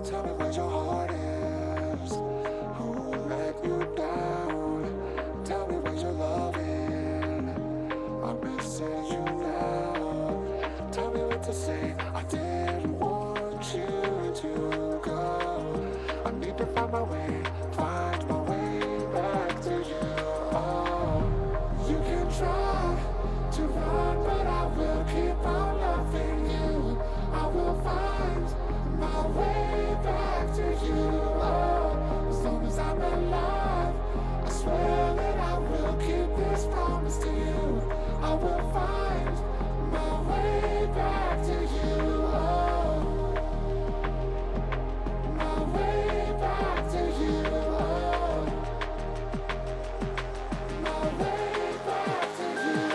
Tell me where your heart is. Who let you down? Tell me where you're loving. I'm missing you now. Tell me what to say. I didn't want you to go. I need to find my way, find my way back to you. Oh, you can try to run, but I will keep on loving you. I will find my way back to you. Oh, as long as I'm alive, I swear that I will keep this promise to you. I will find my way back to you. Oh, my way back to you. Oh, my way back to you.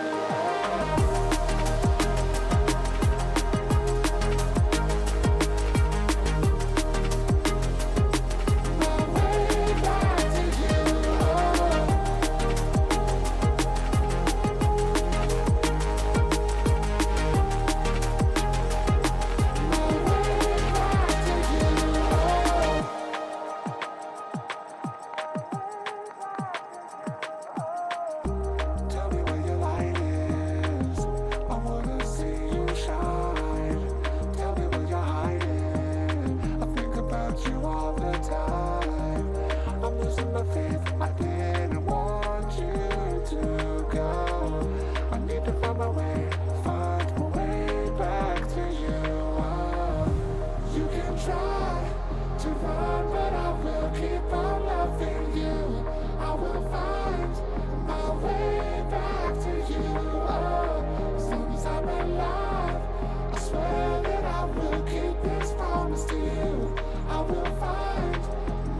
Tell me where your light is. I wanna see you shine. Tell me where you're hiding. I think about you all the time. I'm losing my faith. I didn't want you to go. I need to find my way back to you. Oh, you can try to run, but I will keep on loving you. I will find my way back to you. Oh, as long as I'm alive, I swear that I will keep this promise to you. I will find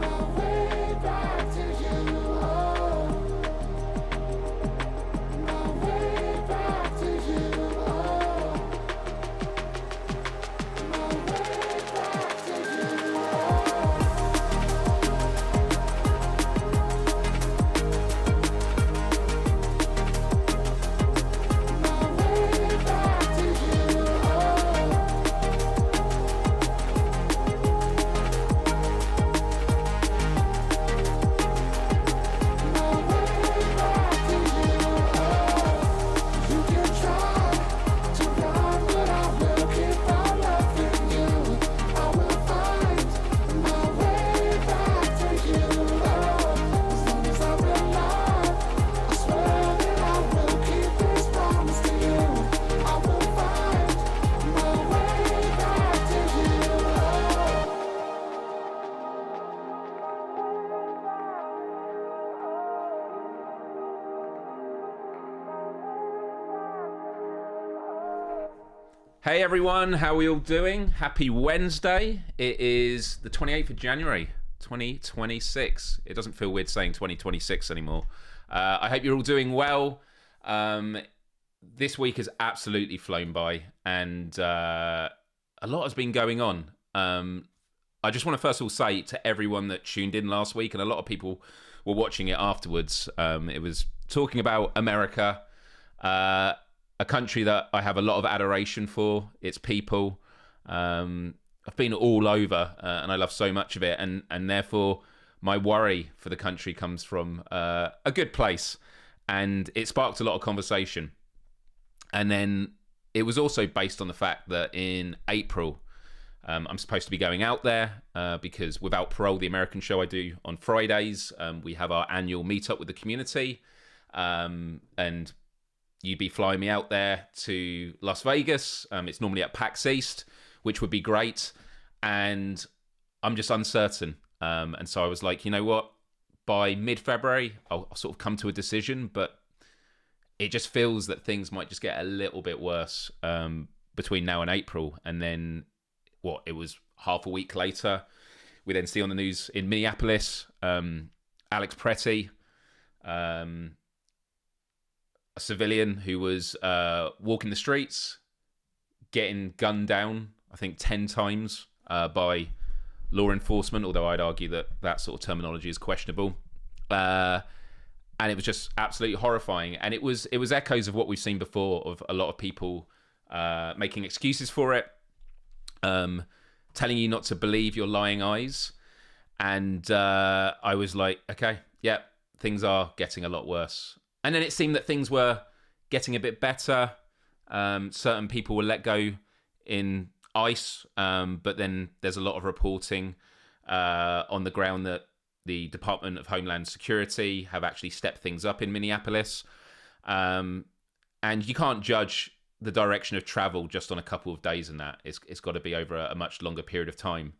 my way back to you. Oh, my way back to you. Oh, my way back to you. Oh. My way back to you. My way back to you. You can try to run, but I will keep on loving you. I will find my way back to you. As long as I'm alive, I swear that I will keep this promise to you. I will find my way back to you. Hey everyone, how are we all doing? Happy Wednesday. It is the 28th of January, 2026. It doesn't feel weird saying 2026 anymore. I hope you're all doing well. This week has absolutely flown by and a lot has been going on. I just want to first of all say to everyone that tuned in last week, and a lot of people were watching it afterwards, it was talking about America, a country that I have a lot of adoration for, its people. I've been all over and I love so much of it, and therefore my worry for the country comes from a good place, and it sparked a lot of conversation. And then it was also based on the fact that in April, I'm supposed to be going out there because Without Parole, the American show I do on Fridays, we have our annual meetup with the community, and you'd be flying me out there to Las Vegas. It's normally at PAX East, which would be great. And I'm just uncertain. And so I was like, you know what? By mid-February, I'll sort of come to a decision. But it just feels that things might just get a little bit worse between now and April. And then, it was half a week later, we then see on the news in Minneapolis, Alex Pretty, a civilian who was walking the streets, getting gunned down, I think 10 times by law enforcement, although I'd argue that that sort of terminology is questionable. And it was just absolutely horrifying. And it was echoes of what we've seen before, of a lot of people making excuses for it, telling you not to believe your lying eyes. And I was like, okay, yeah, things are getting a lot worse. And then it seemed that things were getting a bit better. Certain people were let go in ICE, but then there's a lot of reporting on the ground that the Department of Homeland Security have actually stepped things up in Minneapolis. And you can't judge the direction of travel just on a couple of days and that. It's got to be over a much longer period of time.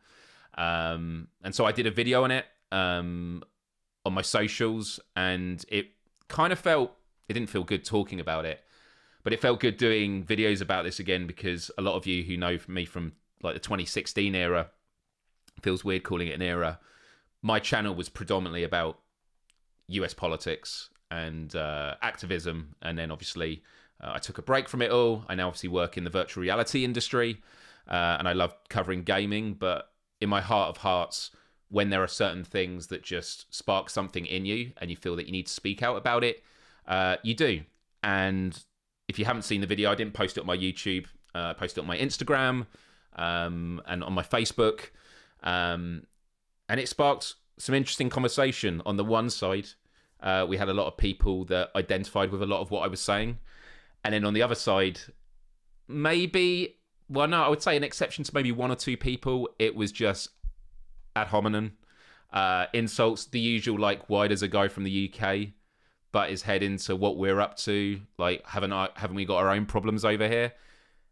And so I did a video on it on my socials, and it kind of felt, it didn't feel good talking about it, but it felt good doing videos about this again, because a lot of you who know me from like the 2016 era, feels weird calling it an era, my channel was predominantly about US politics and activism. And then obviously I took a break from it all. I now obviously work in the virtual reality industry, and I love covering gaming. But in my heart of hearts, when there are certain things that just spark something in you and you feel that you need to speak out about it, you do. And if you haven't seen the video, I didn't post it on my YouTube. I posted it on my Instagram and on my Facebook. And it sparked some interesting conversation. On the one side, we had a lot of people that identified with a lot of what I was saying. And then on the other side, maybe, well, no, I would say an exception to maybe one or two people, it was just ad hominem insults, the usual, like, why does a guy from the UK butt his head into what we're up to? Like, haven't we got our own problems over here?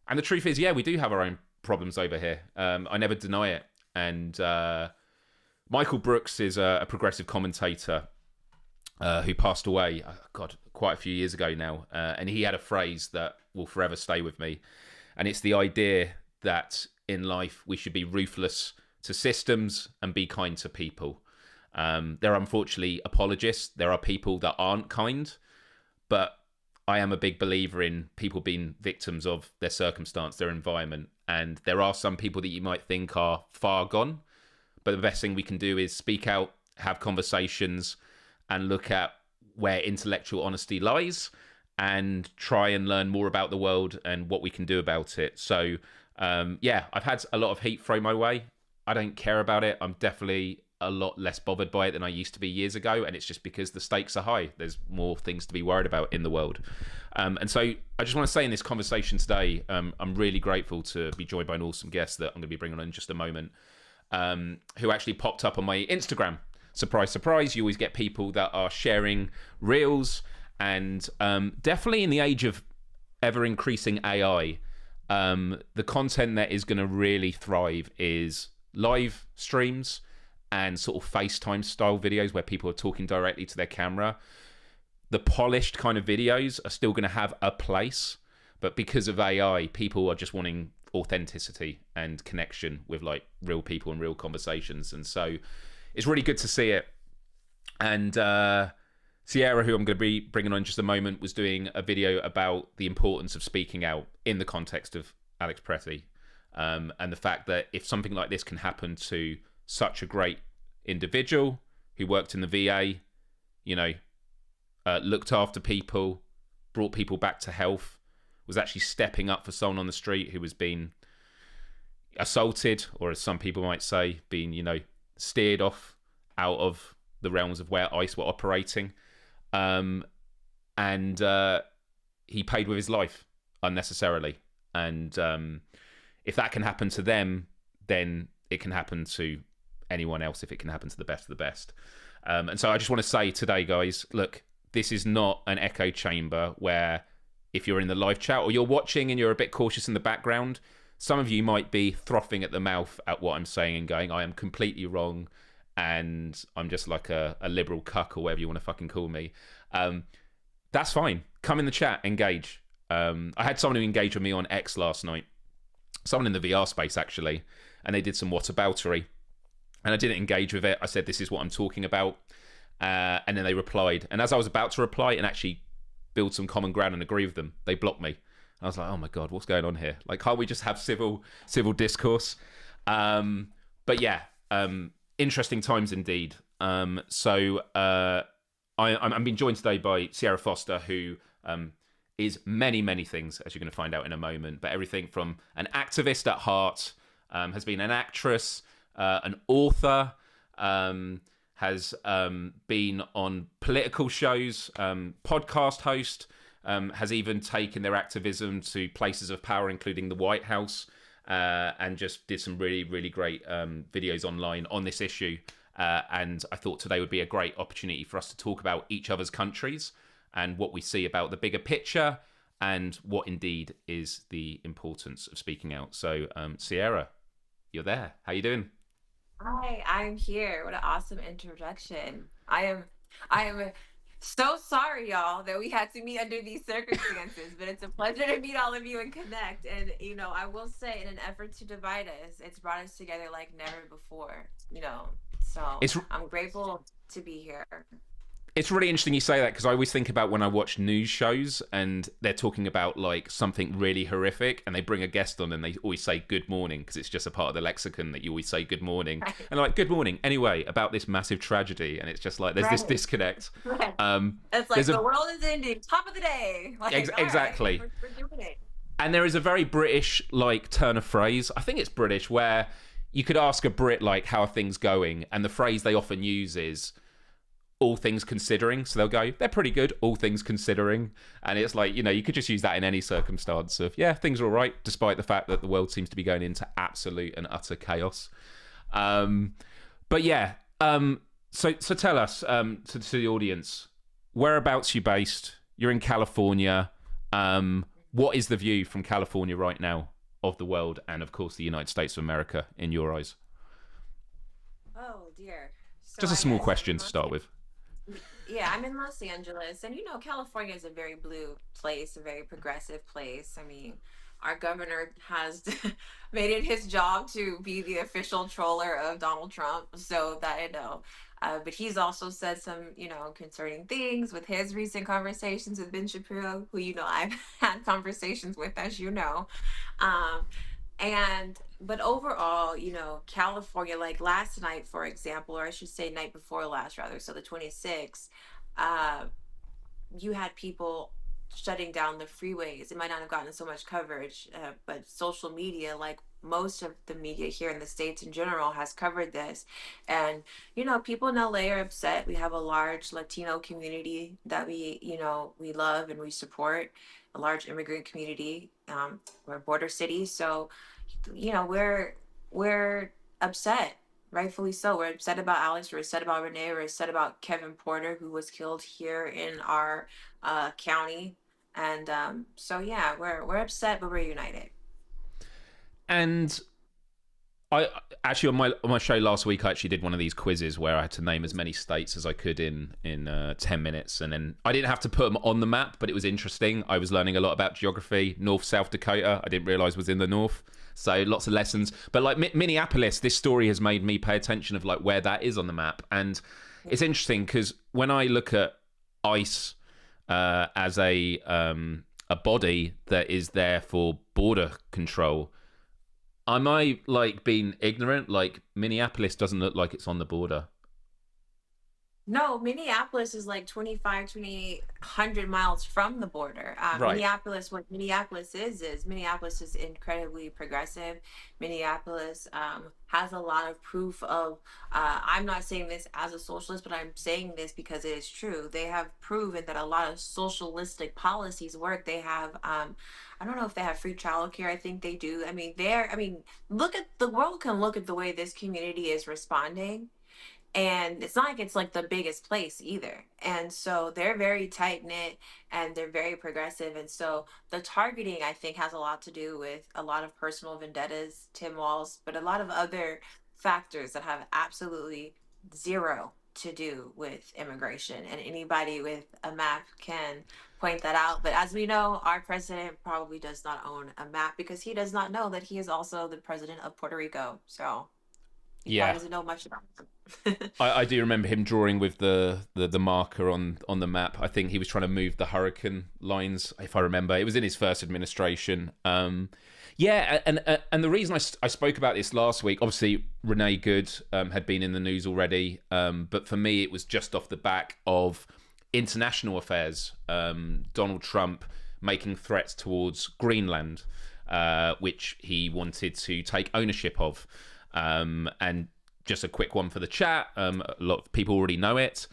And the truth is, yeah, we do have our own problems over here. I never deny it. And Michael Brooks is a progressive commentator who passed away, quite a few years ago now. And he had a phrase that will forever stay with me. And it's the idea that in life we should be ruthless to systems and be kind to people. There are unfortunately apologists. There are people that aren't kind. But I am a big believer in people being victims of their circumstance, their environment. And there are some people that you might think are far gone. But the best thing we can do is speak out, have conversations, and look at where intellectual honesty lies, and try and learn more about the world and what we can do about it. So, yeah, I've had a lot of heat thrown my way. I don't care about it. I'm definitely a lot less bothered by it than I used to be years ago. And it's just because the stakes are high. There's more things to be worried about in the world. And so I just want to say in this conversation today, I'm really grateful to be joined by an awesome guest that I'm going to be bringing on in just a moment, who actually popped up on my Instagram. Surprise, surprise. You always get people that are sharing reels. And definitely in the age of ever increasing AI, the content that is going to really thrive is live streams and sort of FaceTime style videos where people are talking directly to their camera. The polished kind of videos are still going to have a place, but because of AI, people are just wanting authenticity and connection with like real people and real conversations. And so it's really good to see it. And Ciera, who I'm going to be bringing on in just a moment, was doing a video about the importance of speaking out in the context of Alex Pretty, and the fact that if something like this can happen to such a great individual who worked in the VA, looked after people, brought people back to health, was actually stepping up for someone on the street who was being assaulted, or as some people might say, being, steered off out of the realms of where ICE were operating. And he paid with his life unnecessarily. And if that can happen to them, then it can happen to anyone else if it can happen to the best of the best. And so I just want to say today, guys, look, this is not an echo chamber where if you're in the live chat or you're watching and you're a bit cautious in the background, some of you might be frothing at the mouth at what I'm saying and going, I am completely wrong and I'm just like a liberal cuck or whatever you want to fucking call me. That's fine. Come in the chat, engage. I had someone who engaged with me on X last night, someone in the VR space actually, and they did some whataboutery. And I didn't engage with it. I said, this is what I'm talking about. And then they replied. And as I was about to reply and actually build some common ground and agree with them, they blocked me. I was like, oh my God, what's going on here? Like, can't we just have civil discourse? But yeah, interesting times indeed. So I'm being joined today by Ciera Foster, who is many, many things, as you're going to find out in a moment, but everything from an activist at heart, has been an actress, an author, has been on political shows, podcast host, has even taken their activism to places of power, including the White House, and just did some really, really great videos online on this issue. And I thought today would be a great opportunity for us to talk about each other's countries and what we see about the bigger picture and what indeed is the importance of speaking out. So, Ciera, you're there. How you doing? Hi, I'm here. What an awesome introduction. I am so sorry, y'all, that we had to meet under these circumstances, but it's a pleasure to meet all of you and connect. And I will say, in an effort to divide us, it's brought us together like never before, So It's I'm grateful to be here. It's really interesting you say that, because I always think about when I watch news shows and they're talking about like something really horrific and they bring a guest on and they always say good morning, because it's just a part of the lexicon that you always say good morning. Right. And like, good morning anyway, about this massive tragedy. And it's just like there's this Right. disconnect. Right. Um, It's like there's the a world is ending, top of the day. Like, all right, exactly. we're doing it. And there is a very British like turn of phrase. I think it's British, where you could ask a Brit like, how are things going? And the phrase they often use is all things considering. So they'll go, they're pretty good, all things considering. And it's like, you could just use that in any circumstance of, yeah, things are all right, despite the fact that the world seems to be going into absolute and utter chaos. But yeah, so tell us, to the audience, whereabouts you based? You're in California. What is the view from California right now of the world and, of course, the United States of America in your eyes? Oh, dear. So Just a I small guess question to start with. Yeah, I'm in Los Angeles, and California is a very blue place, a very progressive place. I mean, our governor has made it his job to be the official troller of Donald Trump, so that I know. But he's also said some, concerning things with his recent conversations with Ben Shapiro, who, I've had conversations with, as you know. Um, but overall, California, like last night, for example, or I should say night before last, rather, so the 26th, uh, you had people shutting down the freeways. It might not have gotten so much coverage, but social media, like most of the media here in the States in general, has covered this. And, people in LA are upset. We have a large Latino community that we love and we support, a large immigrant community. We're a border city. So, we're upset, rightfully so. We're upset about Alex. We're upset about Renee. We're upset about Kevin Porter, who was killed here in our county. And so yeah, we're upset, but we're united. And I actually on my show last week, I actually did one of these quizzes where I had to name as many states as I could in 10 minutes, and then I didn't have to put them on the map, but it was interesting. I was learning a lot about geography. North South Dakota, I didn't realize was in the north, so lots of lessons. But like Minneapolis, this story has made me pay attention of like where that is on the map, and it's interesting because when I look at ICE as a body that is there for border control. Am I like being ignorant? Like Minneapolis doesn't look like it's on the border. No, Minneapolis is like 2,800 miles from the border. Right. What Minneapolis is Minneapolis is incredibly progressive. Minneapolis has a lot of proof of, I'm not saying this as a socialist, but I'm saying this because it is true. They have proven that a lot of socialistic policies work. They have, I don't know if they have free childcare. I think they do. Look at the world can look at the way this community is responding, and it's not like it's like the biggest place either. And so they're very tight knit and they're very progressive. And so the targeting, I think, has a lot to do with a lot of personal vendettas, Tim Walz, but a lot of other factors that have absolutely zero to do with immigration. And anybody with a map can point that out. But as we know, our president probably does not own a map because he does not know that he is also the president of Puerto Rico. So he probably doesn't know much about them. I do remember him drawing with the marker on the map. I think he was trying to move the hurricane lines, if I remember. It was in his first administration. Yeah, and the reason I spoke about this last week, obviously Renee Good had been in the news already, but for me it was just off the back of international affairs. Donald Trump making threats towards Greenland. which he wanted to take ownership of. And just a quick one for the chat. A lot of people already know it.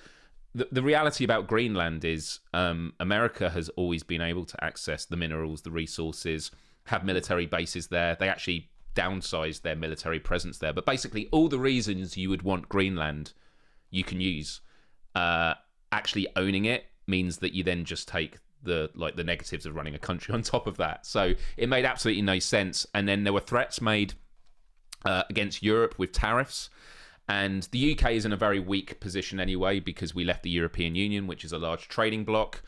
The reality about Greenland is America has always been able to access the minerals, the resources, have military bases there. They actually downsized their military presence there. But basically, all the reasons you would want Greenland, you can use. Actually owning it means that you then just take the negatives of running a country on top of that. So it made absolutely no sense. And then there were threats made against Europe with tariffs. And the UK is in a very weak position anyway because we left the European Union, which is a large trading bloc.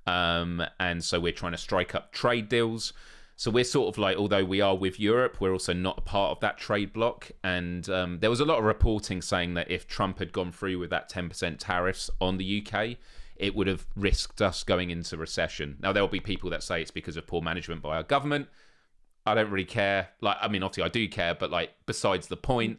And so we're trying to strike up trade deals. So we're sort of like, although we are with Europe, we're also not a part of that trade bloc. And there was a lot of reporting saying that if Trump had gone through with that 10% tariffs on the UK, it would have risked us going into recession. Now, there'll be people that say it's because of poor management by our government. I don't really care. Obviously I do care, but besides the point,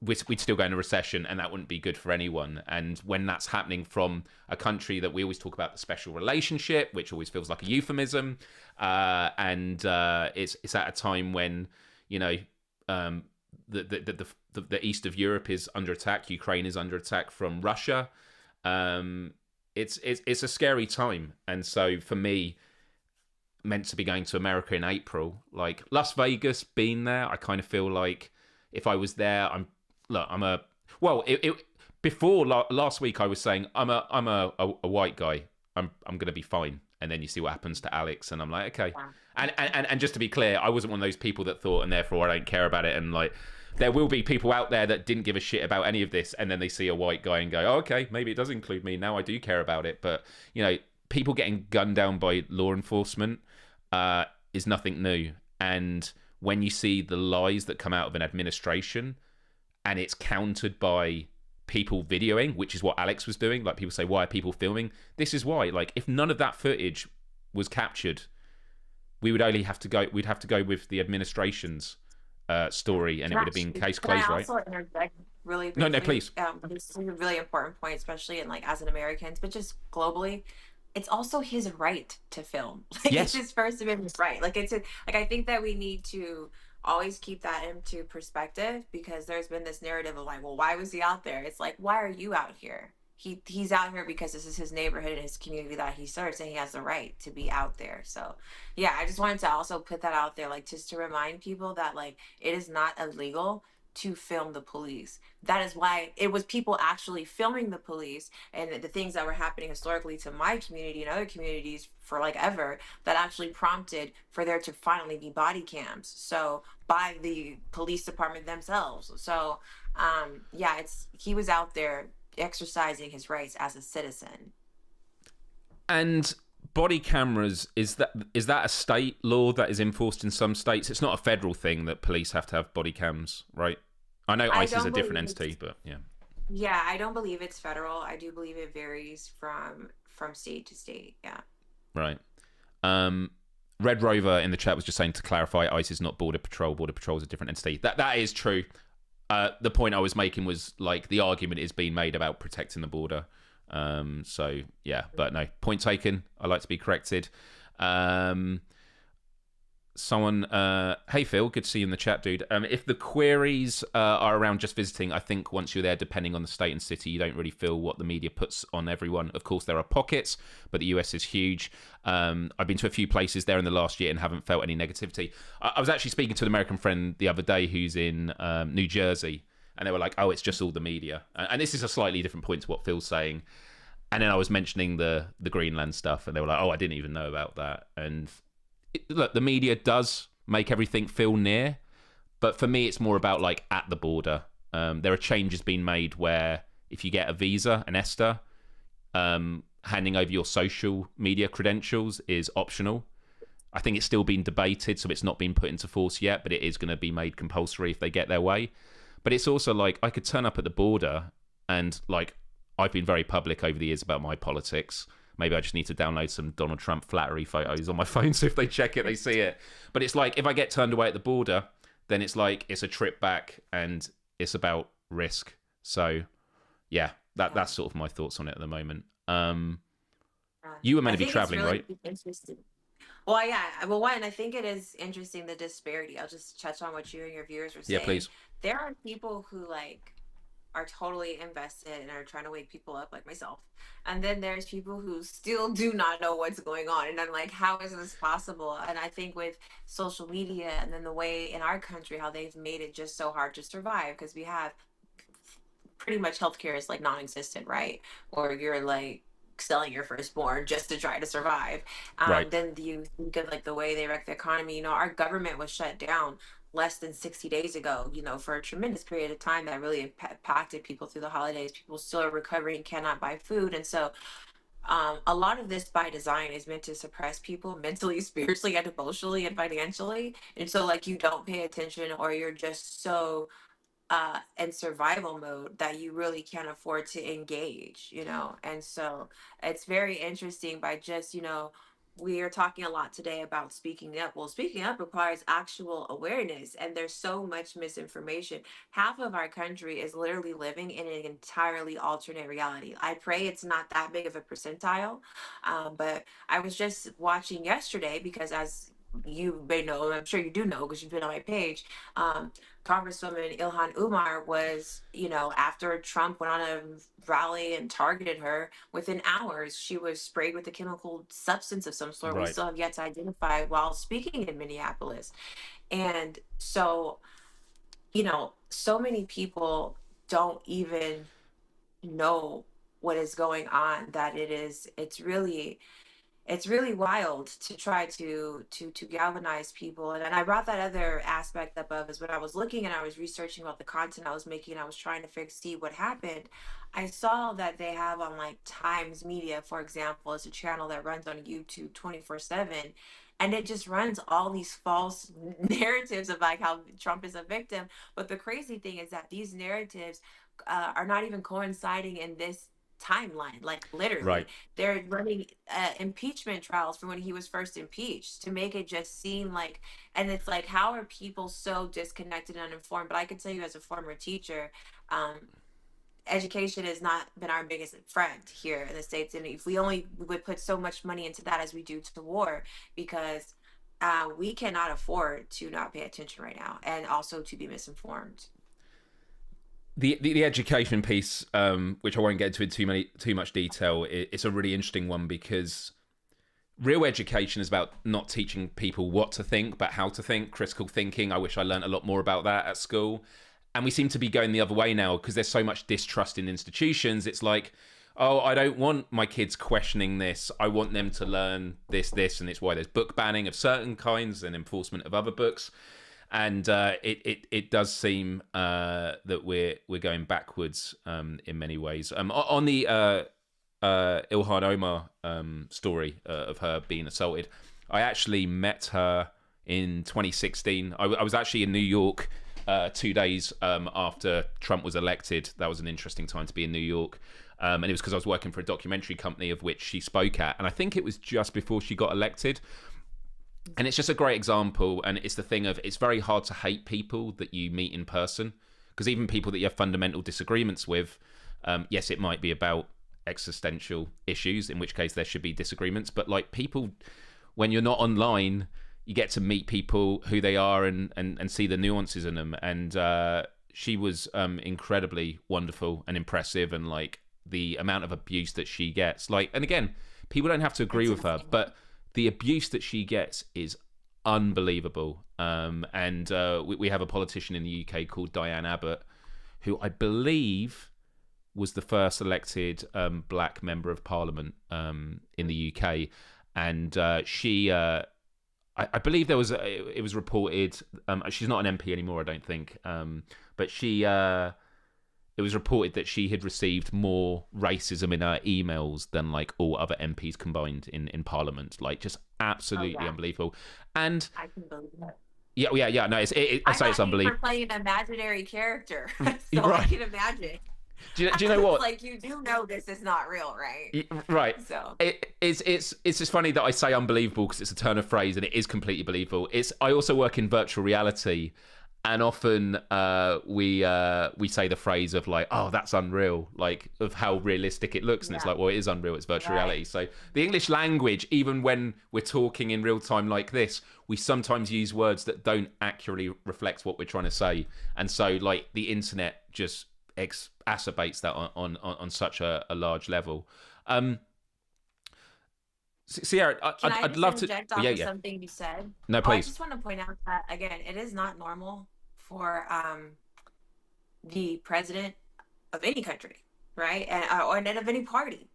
we'd still go into recession, and that wouldn't be good for anyone. And when that's happening from a country that we always talk about the special relationship, which always feels like a euphemism, and it's at a time when the east of Europe is under attack, Ukraine is under attack from Russia. It's a scary time, and so for me, meant to be going to America in April, like Las Vegas, being there, I kind of feel like if I was there, before last week I was saying I'm a white guy, I'm going to be fine, and then you see what happens to Alex, and I'm like, okay. And just to be clear, I wasn't one of those people that thought, and therefore I don't care about it, and there will be people out there that didn't give a shit about any of this, and then they see a white guy and go, oh, okay, maybe it does include me, now I do care about it. But people getting gunned down by law enforcement is nothing new. And when you see the lies that come out of an administration and it's countered by people videoing, which is what Alex was doing, people say, why are people filming? This is why. If none of that footage was captured, we'd have to go with the administration's story, and it would have been case closed, right? Can I also interject really briefly? No, please. This is a really important point, especially in as an American, but just globally. It's also his right to film. Yes. It's his First Amendment right. I think that we need to always keep that into perspective, because there's been this narrative of well, why was he out there? It's why are you out here? He's out here because this is his neighborhood and his community that he serves, and he has the right to be out there. So yeah, I just wanted to also put that out there, just to remind people that it is not illegal to film the police. That is why it was people actually filming the police and the things that were happening historically to my community and other communities for ever, that actually prompted for there to finally be body cams, so by the police department themselves. So he was out there exercising his rights as a citizen. And body cameras, is that a state law that is enforced in some states? It's not a federal thing that police have to have body cams, right? I know ICE is a different entity, but yeah. Yeah, I don't believe it's federal. I do believe it varies from state to state. Yeah. Right. Red Rover in the chat was just saying, to clarify, ICE is not Border Patrol. Border Patrol is a different entity. That is true. The point I was making was the argument is being made about protecting the border. So yeah, but no, point taken. I like to be corrected. Someone, hey Phil, good to see you in the chat, dude. If the queries are around just visiting, I think once you're there, depending on the state and city, you don't really feel what the media puts on everyone. Of course, there are pockets, but the US is huge. I've been to a few places there in the last year and haven't felt any negativity. I was actually speaking to an American friend the other day who's in New Jersey, and they were like, oh, it's just all the media. And this is a slightly different point to what Phil's saying. And then I was mentioning the Greenland stuff, and they were like, oh, I didn't even know about that. And look, the media does make everything feel near, but for me, it's more about at the border. There are changes being made where if you get a visa, an ESTA, handing over your social media credentials is optional. I think it's still being debated, so it's not been put into force yet, but it is going to be made compulsory if they get their way. But it's also I could turn up at the border and I've been very public over the years about my politics. Maybe I just need to download some Donald Trump flattery photos on my phone, so if they check it, they see it. But it's if I get turned away at the border, then it's it's a trip back, and it's about risk. So, yeah, that's sort of my thoughts on it at the moment. You were meant to be traveling, right? Well, yeah. Well, one, I think it is interesting the disparity. I'll just touch on what you and your viewers were Yeah, saying. please. There are people who like are totally invested and are trying to wake people up, like myself. And then there's people who still do not know what's going on. And I'm like, how is this possible? And I think with social media and then the way in our country, how they've made it just so hard to survive because we have pretty much healthcare is like non-existent, right? Or you're like selling your firstborn just to try to survive. Right. Then you think of like the way they wreck the economy. You know, our government was shut down less than 60 days ago, you know, for a tremendous period of time that really impacted people through the holidays. People still are recovering, cannot buy food. And so a lot of this by design is meant to suppress people mentally, spiritually, and emotionally and financially. And so like you don't pay attention or you're just so in survival mode that you really can't afford to engage, you know? And so it's very interesting by just, you know, we are talking a lot today about speaking up. Well, speaking up requires actual awareness, and there's so much misinformation. Half of our country is literally living in an entirely alternate reality. I pray it's not that big of a percentile, but I was just watching yesterday because, as you may know, I'm sure you do know because you've been on my page. Um, Congresswoman Ilhan Umar was, you know, after Trump went on a rally and targeted her, within hours she was sprayed with a chemical substance of some sort we Right. still have yet to identify while speaking in Minneapolis. And so, you know, so many people don't even know what is going on that it's really wild to try to galvanize people. And I brought that other aspect up of is when I was looking and I was researching about the content I was making, I was trying to see what happened. I saw that they have on like Times Media, for example, is a channel that runs on YouTube 24/7, and it just runs all these false narratives of like how Trump is a victim. But the crazy thing is that these narratives are not even coinciding in this timeline. Like literally Right. they're running impeachment trials for when he was first impeached to make it just seem like, and it's like, how are people so disconnected and uninformed? But I can tell you, as a former teacher, um, education has not been our biggest friend here in the States. And if we only would put so much money into that as we do to war, because we cannot afford to not pay attention right now and also to be misinformed. The education piece, which I won't get into in too much detail, it's a really interesting one because real education is about not teaching people what to think, but how to think, critical thinking. I wish I learned a lot more about that at school. And we seem to be going the other way now because there's so much distrust in institutions. It's like, oh, I don't want my kids questioning this. I want them to learn this, and it's why there's book banning of certain kinds and enforcement of other books. And it does seem that we're going backwards in many ways. On the Ilhan Omar story of her being assaulted, I actually met her in 2016. I was actually in New York 2 days after Trump was elected. That was an interesting time to be in New York. And it was because I was working for a documentary company of which she spoke at. And I think it was just before she got elected. And it's just a great example. And it's the thing of, it's very hard to hate people that you meet in person. Because even people that you have fundamental disagreements with, yes, it might be about existential issues, in which case there should be disagreements. But like people, when you're not online, you get to meet people who they are and see the nuances in them. And she was incredibly wonderful and impressive, and like the amount of abuse that she gets. Like, and again, people don't have to agree That's with her, insane. but the abuse that she gets is unbelievable. And we have a politician in the UK called Diane Abbott, who I believe was the first elected black member of parliament in the UK. And I believe it was reported, she's not an MP anymore, I don't think, but it was reported that she had received more racism in her emails than like all other MPs combined in Parliament. Like, just Oh absolutely yeah, unbelievable. And I can believe that. yeah. No, I I say it's thought you were unbelievable. playing an imaginary character, You're so I right. can imagine. Do you know It's what? like you do know this is not real, right? Right. So It's just funny that I say unbelievable because it's a turn of phrase and it is completely believable. I also work in virtual reality, And often we say the phrase of like, oh, that's unreal, like of how realistic it looks. And it's Yeah. like, well, it is unreal. It's virtual Right. reality. So the English language, even when we're talking in real time like this, we sometimes use words that don't accurately reflect what we're trying to say. And so like the internet just exacerbates that on such a large level. Ciera, Can I I'd just love to. interject Yeah, off of yeah. something you said? No, Oh, I please. just want to point out that again, it is not normal for the president of any country, right, and or of any party,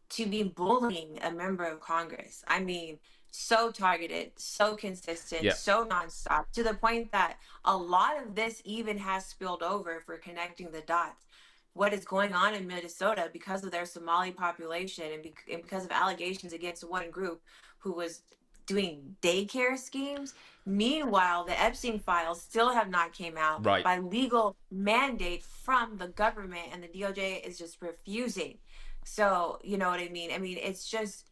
to be bullying a member of Congress. I mean, so targeted, so consistent, Yeah. so nonstop, to the point that a lot of this even has spilled over for connecting the dots. What is going on in Minnesota because of their Somali population and because of allegations against one group who was doing daycare schemes. Meanwhile, the Epstein files still have not came out Right. by legal mandate from the government, and the DOJ is just refusing. So, you know what I mean? I mean, it's just,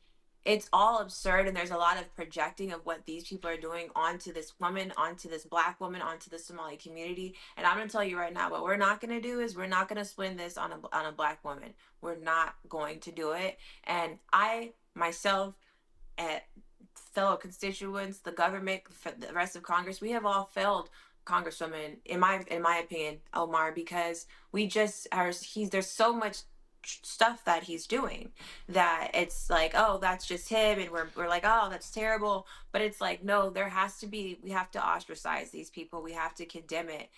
it's all absurd, and there's a lot of projecting of what these people are doing onto this woman, onto this black woman, onto the Somali community. And I'm going to tell you right now, what we're not going to do is we're not going to spin this on a black woman. We're not going to do it. And I myself, at fellow constituents, the government, the rest of Congress, we have all failed Congresswoman, in my opinion, Omar, because we just are. There's so much stuff that he's doing that it's like, oh, that's just him, and we're like, oh, that's terrible. But it's like, no, there has to be. We have to ostracize these people. We have to condemn it,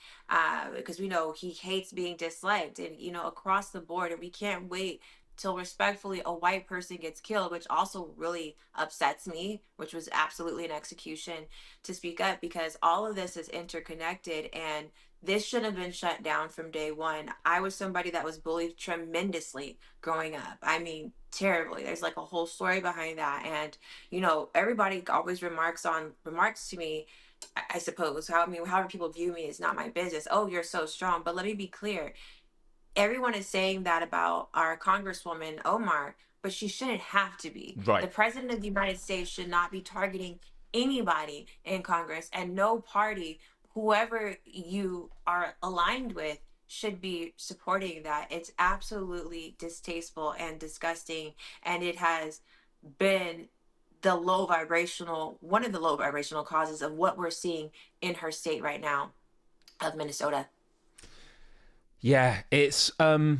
because we know he hates being disliked, and across the board, and we can't wait till respectfully a white person gets killed, which also really upsets me, which was absolutely an execution, to speak up, because all of this is interconnected, and this should have been shut down from day one. I was somebody that was bullied tremendously growing up. I mean, terribly. There's like a whole story behind that. And, everybody always remarks to me, I suppose, however people view me is not my business. Oh, you're so strong. But let me be clear, everyone is saying that about our Congresswoman Omar, but she shouldn't have to be. Right. The President of the United States should not be targeting anybody in Congress, and no party, whoever you are aligned with, should be supporting that. It's absolutely distasteful and disgusting, and it has been one of the low vibrational causes of what we're seeing in her state right now of Minnesota. Yeah, it's yeah,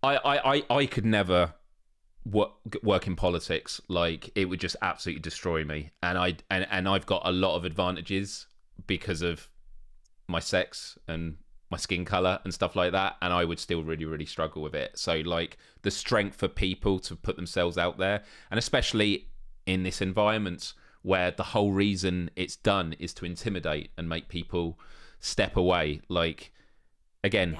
I could never work in politics. Like it would just absolutely destroy me. And I've got a lot of advantages because of my sex and my skin color and stuff like that, and I would still really, really struggle with it. So like the strength for people to put themselves out there, and especially in this environment where the whole reason it's done is to intimidate and make people step away. Like again,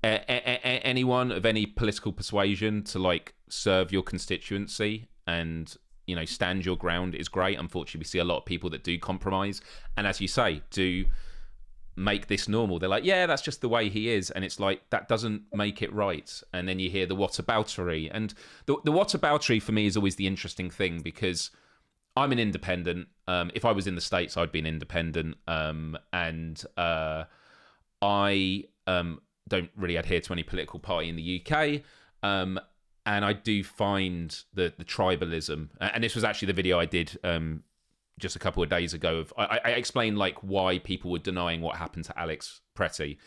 anyone of any political persuasion to like serve your constituency and stand your ground is great. Unfortunately, we see a lot of people that do compromise, and as you say, do make this normal. They're like, yeah, that's just the way he is, and it's like that doesn't make it right. And then you hear the whataboutery, and the whataboutery for me is always the interesting thing, because I'm an independent. If I was in the States, I'd be an independent, and I don't really adhere to any political party in the UK. And I do find the tribalism, and this was actually the video I did just a couple of days ago. Of I explained like why people were denying what happened to Alex Pretty,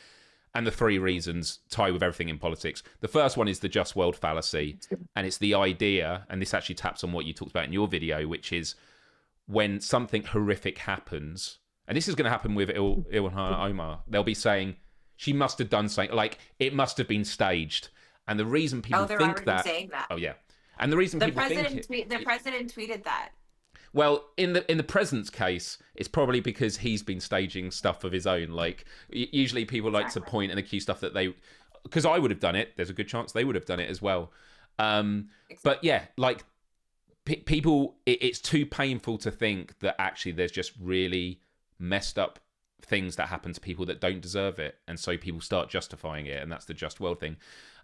and the three reasons tie with everything in politics. The first one is the just world fallacy, and it's the idea, and this actually taps on what you talked about in your video, which is when something horrific happens, and this is going to happen with Ilhan Omar, they'll be saying she must have done something, like it must have been staged. And the reason people think that, saying that. oh yeah, and the reason The people president think the president tweeted that. Well, in the president's case, it's probably because he's been staging stuff of his own. Like usually people like to point and accuse stuff that they, because I would have done it. There's a good chance they would have done it as well. But yeah, like people, it's too painful to think that actually there's just really messed up things that happen to people that don't deserve it, and so people start justifying it, and that's the just world thing.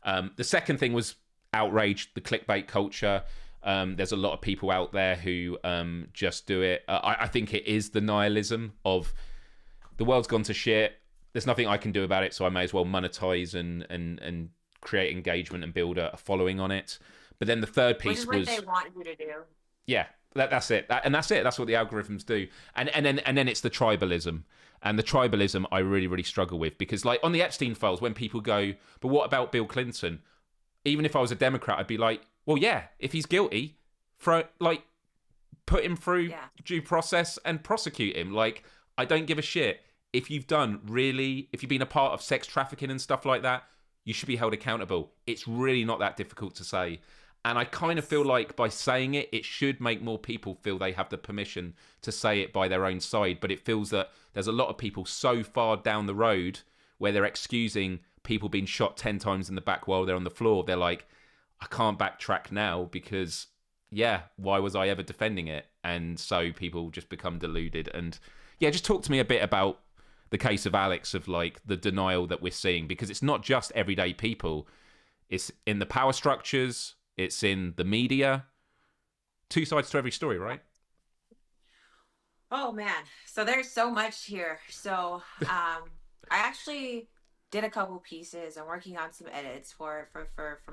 The second thing was outrage, the clickbait culture. There's a lot of people out there who just do it. I think it is the nihilism of the world's gone to shit. There's nothing I can do about it, so I may as well monetize and create engagement and build a following on it. But then the third Which is piece what they was, want you to do. yeah, that's it, and that's it. That's what the algorithms do, and then it's the tribalism, and the tribalism I really really struggle with, because like on the Epstein files, when people go, but what about Bill Clinton? Even if I was a Democrat, I'd be like, well, yeah, if he's guilty, put him through Yeah. due process and prosecute him. Like, I don't give a shit if you've been a part of sex trafficking and stuff like that. You should be held accountable. It's really not that difficult to say. And I kind of feel like by saying it, it should make more people feel they have the permission to say it by their own side. But it feels that there's a lot of people so far down the road where they're excusing people being shot 10 times in the back while they're on the floor. They're like, I can't backtrack now because, yeah, why was I ever defending it? And so people just become deluded. And yeah, just talk to me a bit about the case of Alex, of like the denial that we're seeing, because it's not just everyday people. It's in the power structures. It's in the media. Two sides to every story, right? Oh man, so there's so much here. So I actually did a couple pieces. I'm working on some edits for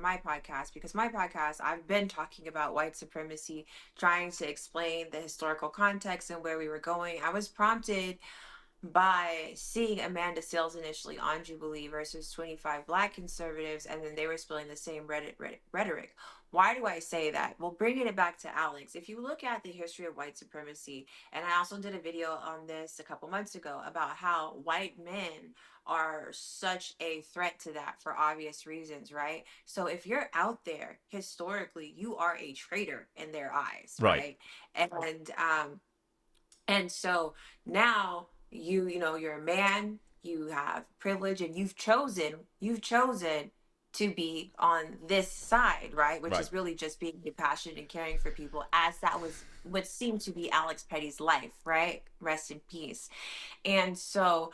my podcast, because my podcast, I've been talking about white supremacy, trying to explain the historical context and where we were going. I was prompted by seeing Amanda Seales initially on Jubilee versus 25 Black conservatives, and then they were spilling the same rhetoric. Why do I say that? Well, bringing it back to Alex, if you look at the history of white supremacy, and I also did a video on this a couple months ago about how white men are such a threat to that for obvious reasons, right? So if you're out there, historically, you are a traitor in their eyes, Right. right? And so now you're a man, you have privilege, and you've chosen to be on this side, right? Which Right. is really just being compassionate and caring for people, as that was what seemed to be Alex Petty's life, right? Rest in peace. And so,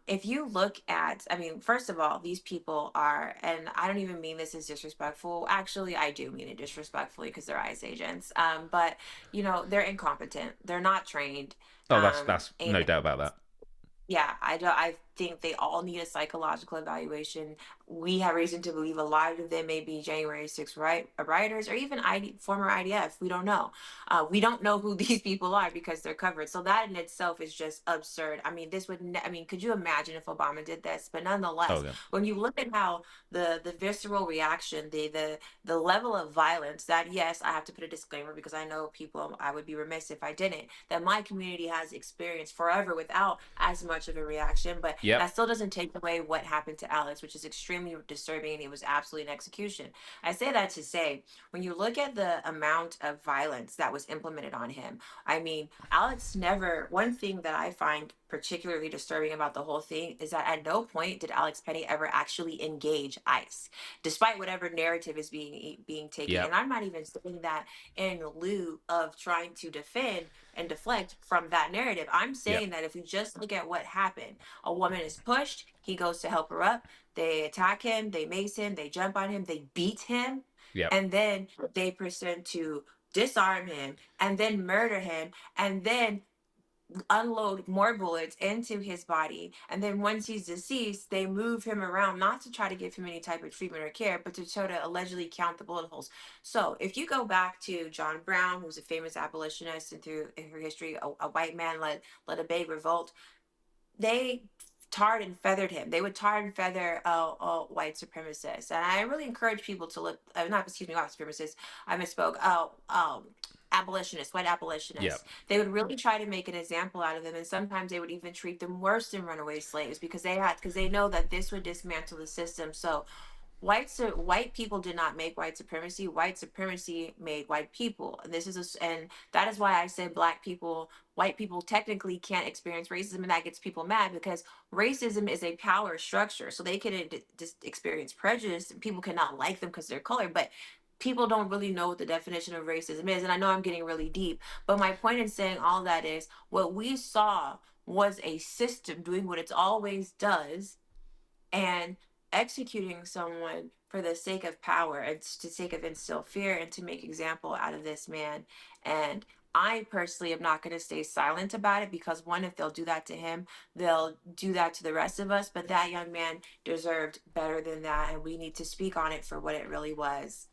if you look at, I mean, first of all, these people are, and I don't even mean this as disrespectful. Actually, I do mean it disrespectfully because they're ICE agents. But they're incompetent. They're not trained. Oh, that's And no doubt about that. yeah, I think they all need a psychological evaluation. We have reason to believe a lot of them may be January 6th rioters, or even former IDF. We don't know. We don't know who these people are because they're covered. So that in itself is just absurd. I mean, could you imagine if Obama did this? But nonetheless, Oh, yeah. when you look at how the visceral reaction, the level of violence, that, yes, I have to put a disclaimer because I know people, I would be remiss if I didn't, that my community has experienced forever without as much of a reaction. But Yep. that still doesn't take away what happened to Alex, which is extremely disturbing, and it was absolutely an execution. I say that to say, when you look at the amount of violence that was implemented on him, I mean, Alex never, one thing that I find particularly disturbing about the whole thing is that at no point did Alex Petty ever actually engage ICE, despite whatever narrative is being taken. Yep. And I'm not even saying that in lieu of trying to defend and deflect from that narrative. I'm saying that if we just look at what happened, a woman is pushed, he goes to help her up, they attack him, they mace him, they jump on him, they beat him, Yep. and then they proceed to disarm him and then murder him and then unload more bullets into his body. And then once he's deceased, they move him around, not to try to give him any type of treatment or care, but to try to allegedly count the bullet holes. So if you go back to John Brown, who's a famous abolitionist, and through her history, a white man led a big revolt, they tarred and feathered him. They would tar and feather white supremacists. And I really encourage people to look, not, excuse me, white supremacists, I misspoke, abolitionists, white abolitionists. Yep. They would really try to make an example out of them. And sometimes they would even treat them worse than runaway slaves because they know that this would dismantle the system. So white people did not make white supremacy. White supremacy made white people. And and that is why I said white people technically can't experience racism, and that gets people mad because racism is a power structure. So they can just experience prejudice, and people cannot like them because they're colored, but people don't really know what the definition of racism is. And I know I'm getting really deep, but my point in saying all that is what we saw was a system doing what it always does, and executing someone for the sake of power and to sake of instill fear and to make example out of this man. And I personally am not going to stay silent about it, because one, if they'll do that to him, they'll do that to the rest of us. But that young man deserved better than that, and we need to speak on it for what it really was.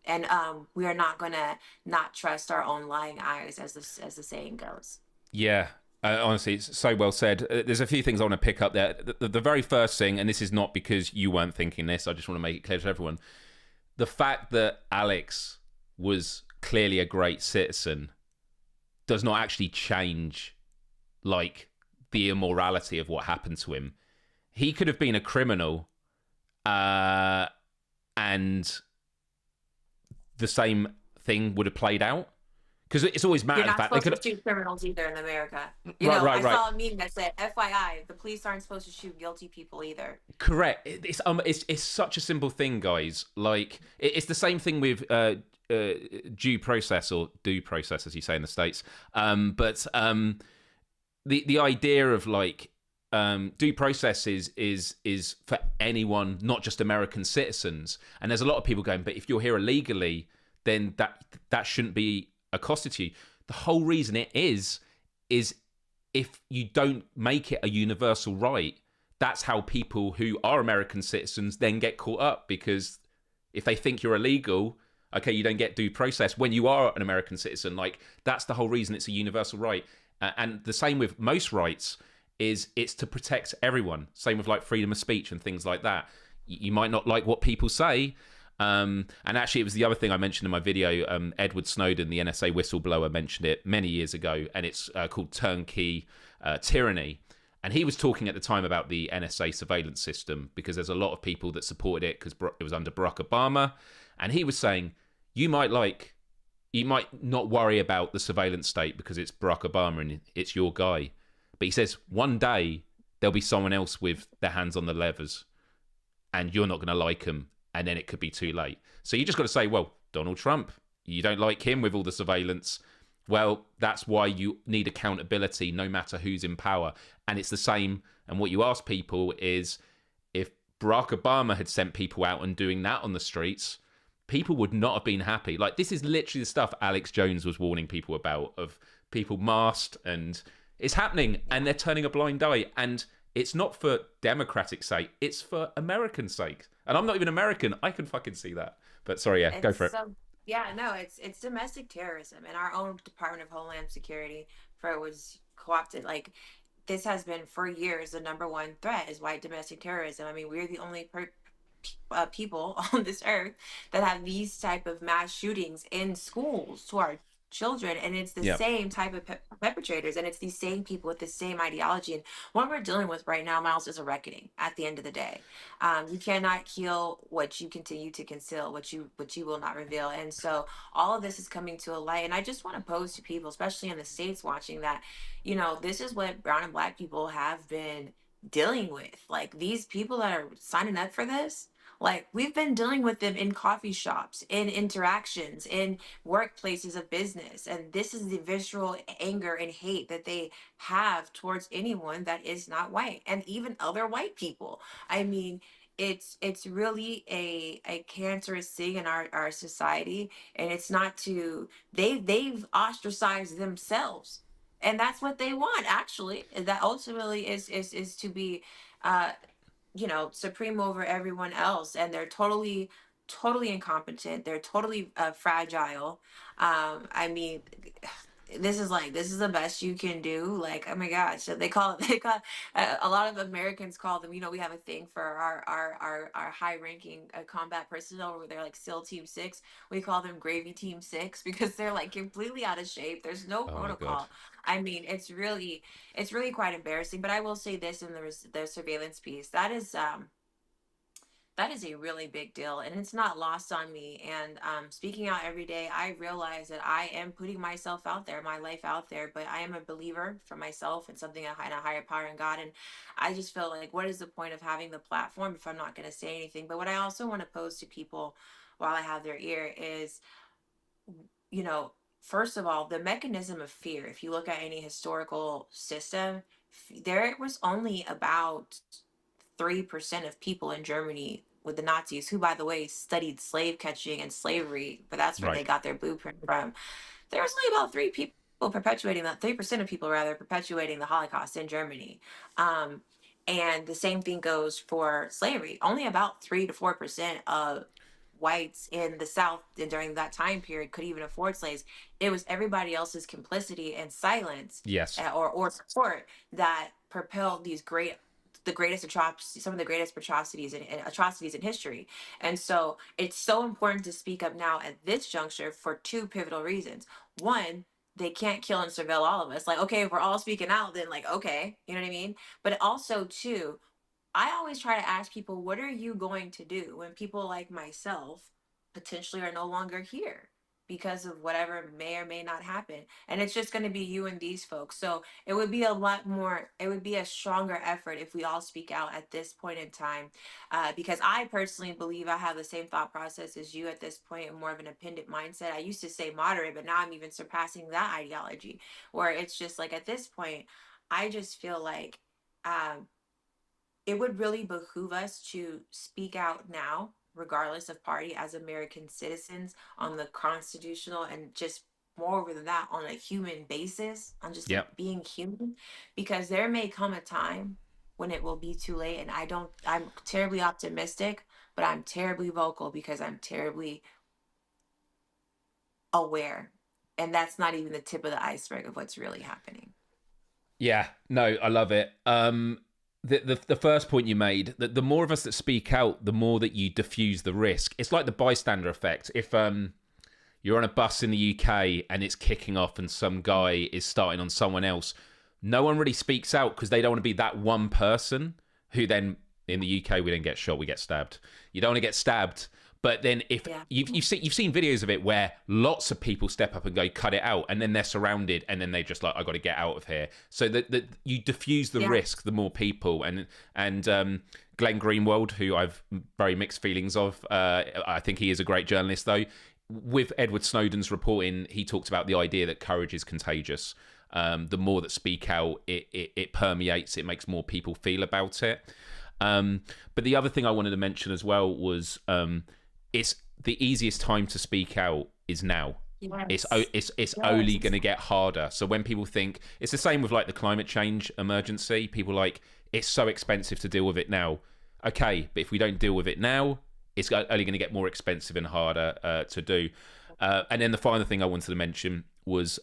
And we are not going to not trust our own lying eyes, as the saying goes. Yeah. Honestly, it's so well said. There's a few things I want to pick up there. The very first thing, and this is not because you weren't thinking this, I just want to make it clear to everyone. The fact that Alex was clearly a great citizen does not actually change, like, the immorality of what happened to him. He could have been a criminal, and the same thing would have played out. Because it's always You're mattered the not fact they supposed could. to shoot criminals either in America. Right, I right. saw a meme that said, "FYI, the police aren't supposed to shoot guilty people either." Correct. It's such a simple thing, guys. Like, it's the same thing with due process, or due process, as you say in the States. But the idea of, like, due process is for anyone, not just American citizens. And there's a lot of people going, but if you're here illegally, then that shouldn't be accosted to you. The whole reason it is if you don't make it a universal right, that's how people who are American citizens then get caught up, because if they think you're illegal, okay, you don't get due process when you are an American citizen. Like, that's the whole reason it's a universal right. And the same with most rights, is it's to protect everyone. Same with, like, freedom of speech and things like that. You might not like what people say. And actually, it was the other thing I mentioned in my video. Edward Snowden, the NSA whistleblower, mentioned it many years ago, and it's called turnkey tyranny. And he was talking at the time about the NSA surveillance system, because there's a lot of people that supported it because it was under Barack Obama. And he was saying, you might not worry about the surveillance state because it's Barack Obama and it's your guy. But he says, one day there'll be someone else with their hands on the levers, and you're not going to like them, and then it could be too late. So you just got to say, well, Donald Trump, you don't like him with all the surveillance. Well, that's why you need accountability no matter who's in power. And it's the same. And what you ask people is, if Barack Obama had sent people out and doing that on the streets, people would not have been happy. Like, this is literally the stuff Alex Jones was warning people about, of people masked, and it's happening, and they're turning a blind eye. And it's not for Democratic sake, it's for American sake. And I'm not even American. I can fucking see that. But sorry, yeah, go It's for it. so Yeah, no, it's domestic terrorism, and our own Department of Homeland Security for it was co-opted. Like, this has been for years the number one threat is white domestic terrorism. I mean, we're the only people on this earth that have these type of mass shootings in schools to our children, and it's the Yeah. same type of perpetrators, and it's these same people with the same ideology. And what we're dealing with right now, Miles, is a reckoning at the end of the day. You cannot heal what you continue to conceal, what you will not reveal. And so all of this is coming to a light, and I just want to pose to people, especially in the States watching, that this is what brown and black people have been dealing with. Like, these people that are signing up for this, like, we've been dealing with them in coffee shops, in interactions, in workplaces of business. And this is the visceral anger and hate that they have towards anyone that is not white, and even other white people. I mean, it's really a cancerous thing in our society. And it's not to they've ostracized themselves. And that's what they want, actually. That ultimately is to be uh supreme over everyone else. And they're totally incompetent. They're totally fragile. I mean, this is the best you can do. Like, oh my gosh. So they call a lot of Americans call them, we have a thing for our high ranking combat personnel, where they're like SEAL Team 6. We call them Gravy Team 6, because they're like completely out of shape. There's no Oh my God. protocol. I mean, it's really quite embarrassing. But I will say this, in the surveillance piece, that is a really big deal, and it's not lost on me. And speaking out every day, I realize that I am putting myself out there, my life out there. But I am a believer for myself and something, in a higher power in God. And I just feel like, what is the point of having the platform if I'm not going to say anything? But what I also want to pose to people while I have their ear is, you know, first of all, the mechanism of fear. If you look at any historical system, there was only about 3% of people in Germany with the Nazis, who, by the way, studied slave catching and slavery, but that's where they Right. got their blueprint from. There was only about three people perpetuating that, 3% of people rather perpetuating the Holocaust in Germany. Um, and the same thing goes for slavery. Only about 3 to 4% of whites in the South during that time period could even afford slaves. It was everybody else's complicity and silence, Yes. or support, that propelled the greatest atrocities, some of the greatest atrocities in history. And so it's so important to speak up now at this juncture for two pivotal reasons. One, they can't kill and surveil all of us. Like, okay, if we're all speaking out, then like, okay, you know what I mean? But also, two, I always try to ask people, what are you going to do when people like myself potentially are no longer here because of whatever may or may not happen? And it's just going to be you and these folks. So it would be a lot more, it would be a stronger effort if we all speak out at this point in time. Because I personally believe I have the same thought process as you at this point, more of an independent mindset. I used to say moderate, but now I'm even surpassing that ideology, where it's just like at this point, I just feel like, um, it would really behoove us to speak out now, regardless of party, as American citizens, on the constitutional and just moreover than that, on a human basis, on just Yep. being human, because there may come a time when it will be too late. And I'm terribly optimistic, but I'm terribly vocal because I'm terribly aware. And that's not even the tip of the iceberg of what's really happening. Yeah, no, I love it. The first point you made, that the more of us that speak out, the more that you diffuse the risk. It's like the bystander effect. If you're on a bus in the UK and it's kicking off and some guy is starting on someone else, no one really speaks out because they don't want to be that one person who then, in the UK, we don't get shot, we get stabbed. You don't want to get stabbed. But then if Yeah. you've seen videos of it where lots of people step up and go cut it out, and then they're surrounded, and then they just like, I got to get out of here. So that you diffuse the risk, the more people. And Glenn Greenwald, who I've very mixed feelings of, I think he is a great journalist though. With Edward Snowden's reporting, he talked about the idea that courage is contagious. The more that speak out, it permeates. It makes more people feel about it. But the other thing I wanted to mention as well was, it's the easiest time to speak out is now. Yes. It's only going to get harder. So when people think, it's the same with like the climate change emergency, people are like, it's so expensive to deal with it now. Okay, but if we don't deal with it now, it's only going to get more expensive and harder to do. And then the final thing I wanted to mention was,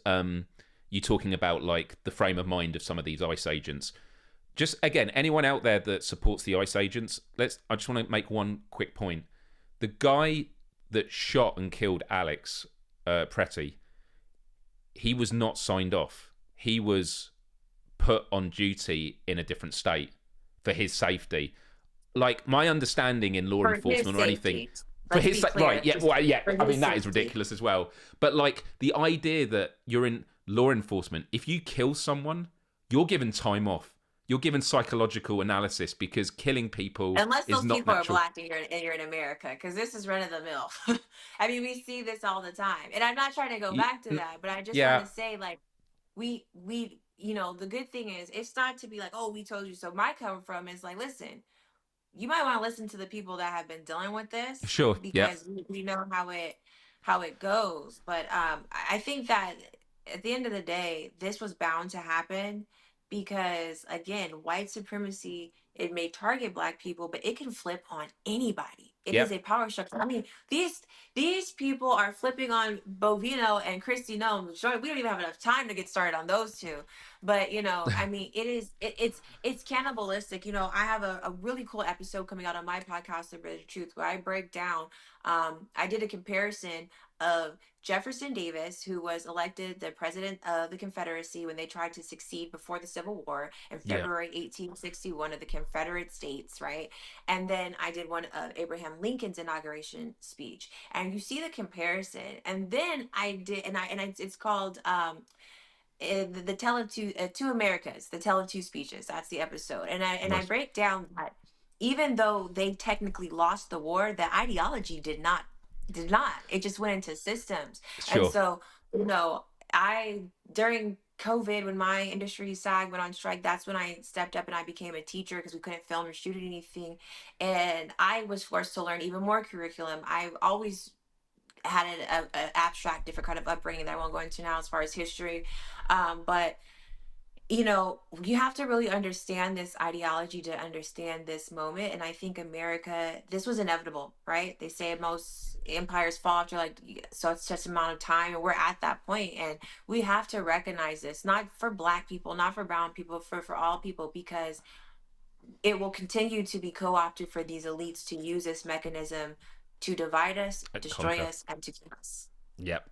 you talking about like the frame of mind of some of these ICE agents. Just again, anyone out there that supports the ICE agents, I just want to make one quick point. The guy that shot and killed Alex Pretty, he was not signed off. He was put on duty in a different state for his safety. Like, my understanding in law enforcement or anything, for his right, yeah, well, yeah. I mean, that is ridiculous as well. But like the idea that you're in law enforcement, if you kill someone, you're given time off. You're given psychological analysis because killing people Unless is those not people natural. are black and you're in America, because this is run of the mill. I mean, we see this all the time, and I'm not trying to go back to that, but I just want Yeah, to say, like, the good thing is, it's not to be like, oh, we told you so. My come from is like, listen, you might want to listen to the people that have been dealing with this, sure. Yeah, because we know how it goes. But I think that at the end of the day, this was bound to happen, because again, white supremacy, it may target black people, but it can flip on anybody. It is yep. a power structure. I mean, these people are flipping on Bovino and Christy Nome. Sure, we don't even have enough time to get started on those two. But I mean, it's cannibalistic. I have a really cool episode coming out on my podcast, The British Truth, where I break down. I did a comparison of Jefferson Davis, who was elected the president of the Confederacy when they tried to succeed before the Civil War in Yeah. February 1861 of the Confederate States, right? And then I did one of Abraham Lincoln's inauguration speech, and you see the comparison. And then I did, it's called the Tale of Two Americas, the Tale of Two Speeches. That's the episode, and I Nice. break down that even though they technically lost the war, the ideology did not. It just went into systems. And Sure. so, I during COVID, when my industry SAG went on strike, that's when I stepped up and I became a teacher because we couldn't film or shoot anything. And I was forced to learn even more curriculum. I've always had an abstract, different kind of upbringing that I won't go into now as far as history. But you have to really understand this ideology to understand this moment. And I think America, this was inevitable, right? They say most empires fall after like such amount of time, and we're at that point, and we have to recognize this, not for Black people, not for brown people, for all people, because it will continue to be co-opted for these elites to use this mechanism to divide us, destroy Conquer. us, and to kill us. Yep.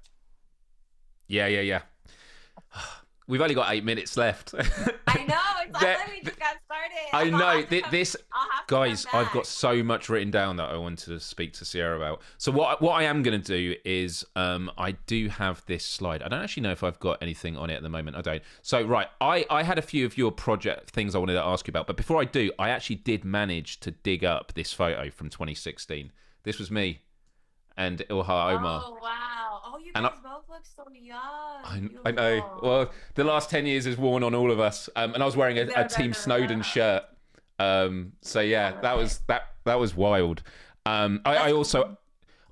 Yeah, yeah, yeah. We've only got 8 minutes left. I know. It's like, There- let me just got started. I I'll know have to come, this, I'll have to guys. come I've got back. so much written down that I want to speak to Ciera about. So what I am going to do is I do have this slide. I don't actually know if I've got anything on it at the moment. I don't. So right, I had a few of your project things I wanted to ask you about, but before I do, I actually did manage to dig up this photo from 2016. This was me and Ilha Omar. Oh wow! Oh, you And guys both look so young. I know. Beautiful. Well, the last 10 years has worn on all of us. And I was wearing a Team Snowden shirt. So yeah, love that was it. that was wild. I That's also cool.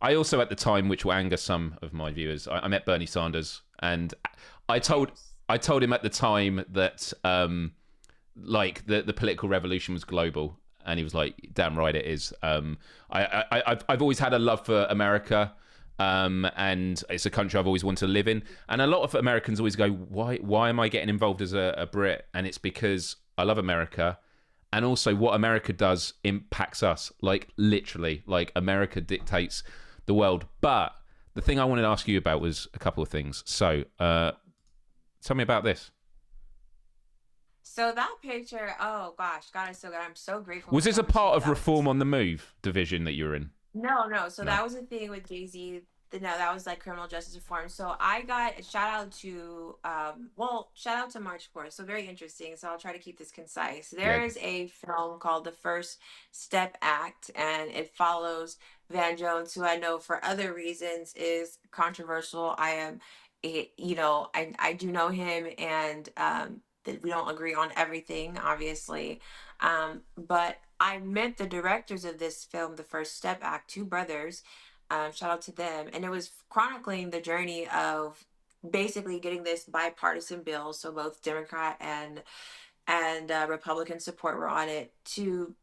I also at the time, which will anger some of my viewers, I met Bernie Sanders, and I told I told him at the time that like the political revolution was global, and he was like, "Damn right it is." I've always had a love for America. And it's a country I've always wanted to live in. And a lot of Americans always go, why am I getting involved as a Brit? And it's because I love America. And also what America does impacts us, like literally, like America dictates the world. But the thing I wanted to ask you about was a couple of things. So tell me about this. So that picture, oh gosh, God is so good. I'm so grateful Was for the this a part opportunity. of That was Reform on the Move division that you were in? No, no. So No. that was the thing with Jay-Z. No, that was like criminal justice reform. So I got a shout out to shout out to March 4th. So very interesting. So I'll try to keep this concise. Yeah. There is a film called The First Step Act, and it follows Van Jones, who I know for other reasons is controversial. I do know him, and that we don't agree on everything, obviously. But I met the directors of this film, The First Step Act, two brothers. Shout out to them. And it was chronicling the journey of basically getting this bipartisan bill, so both Democrat and Republican support were on it, to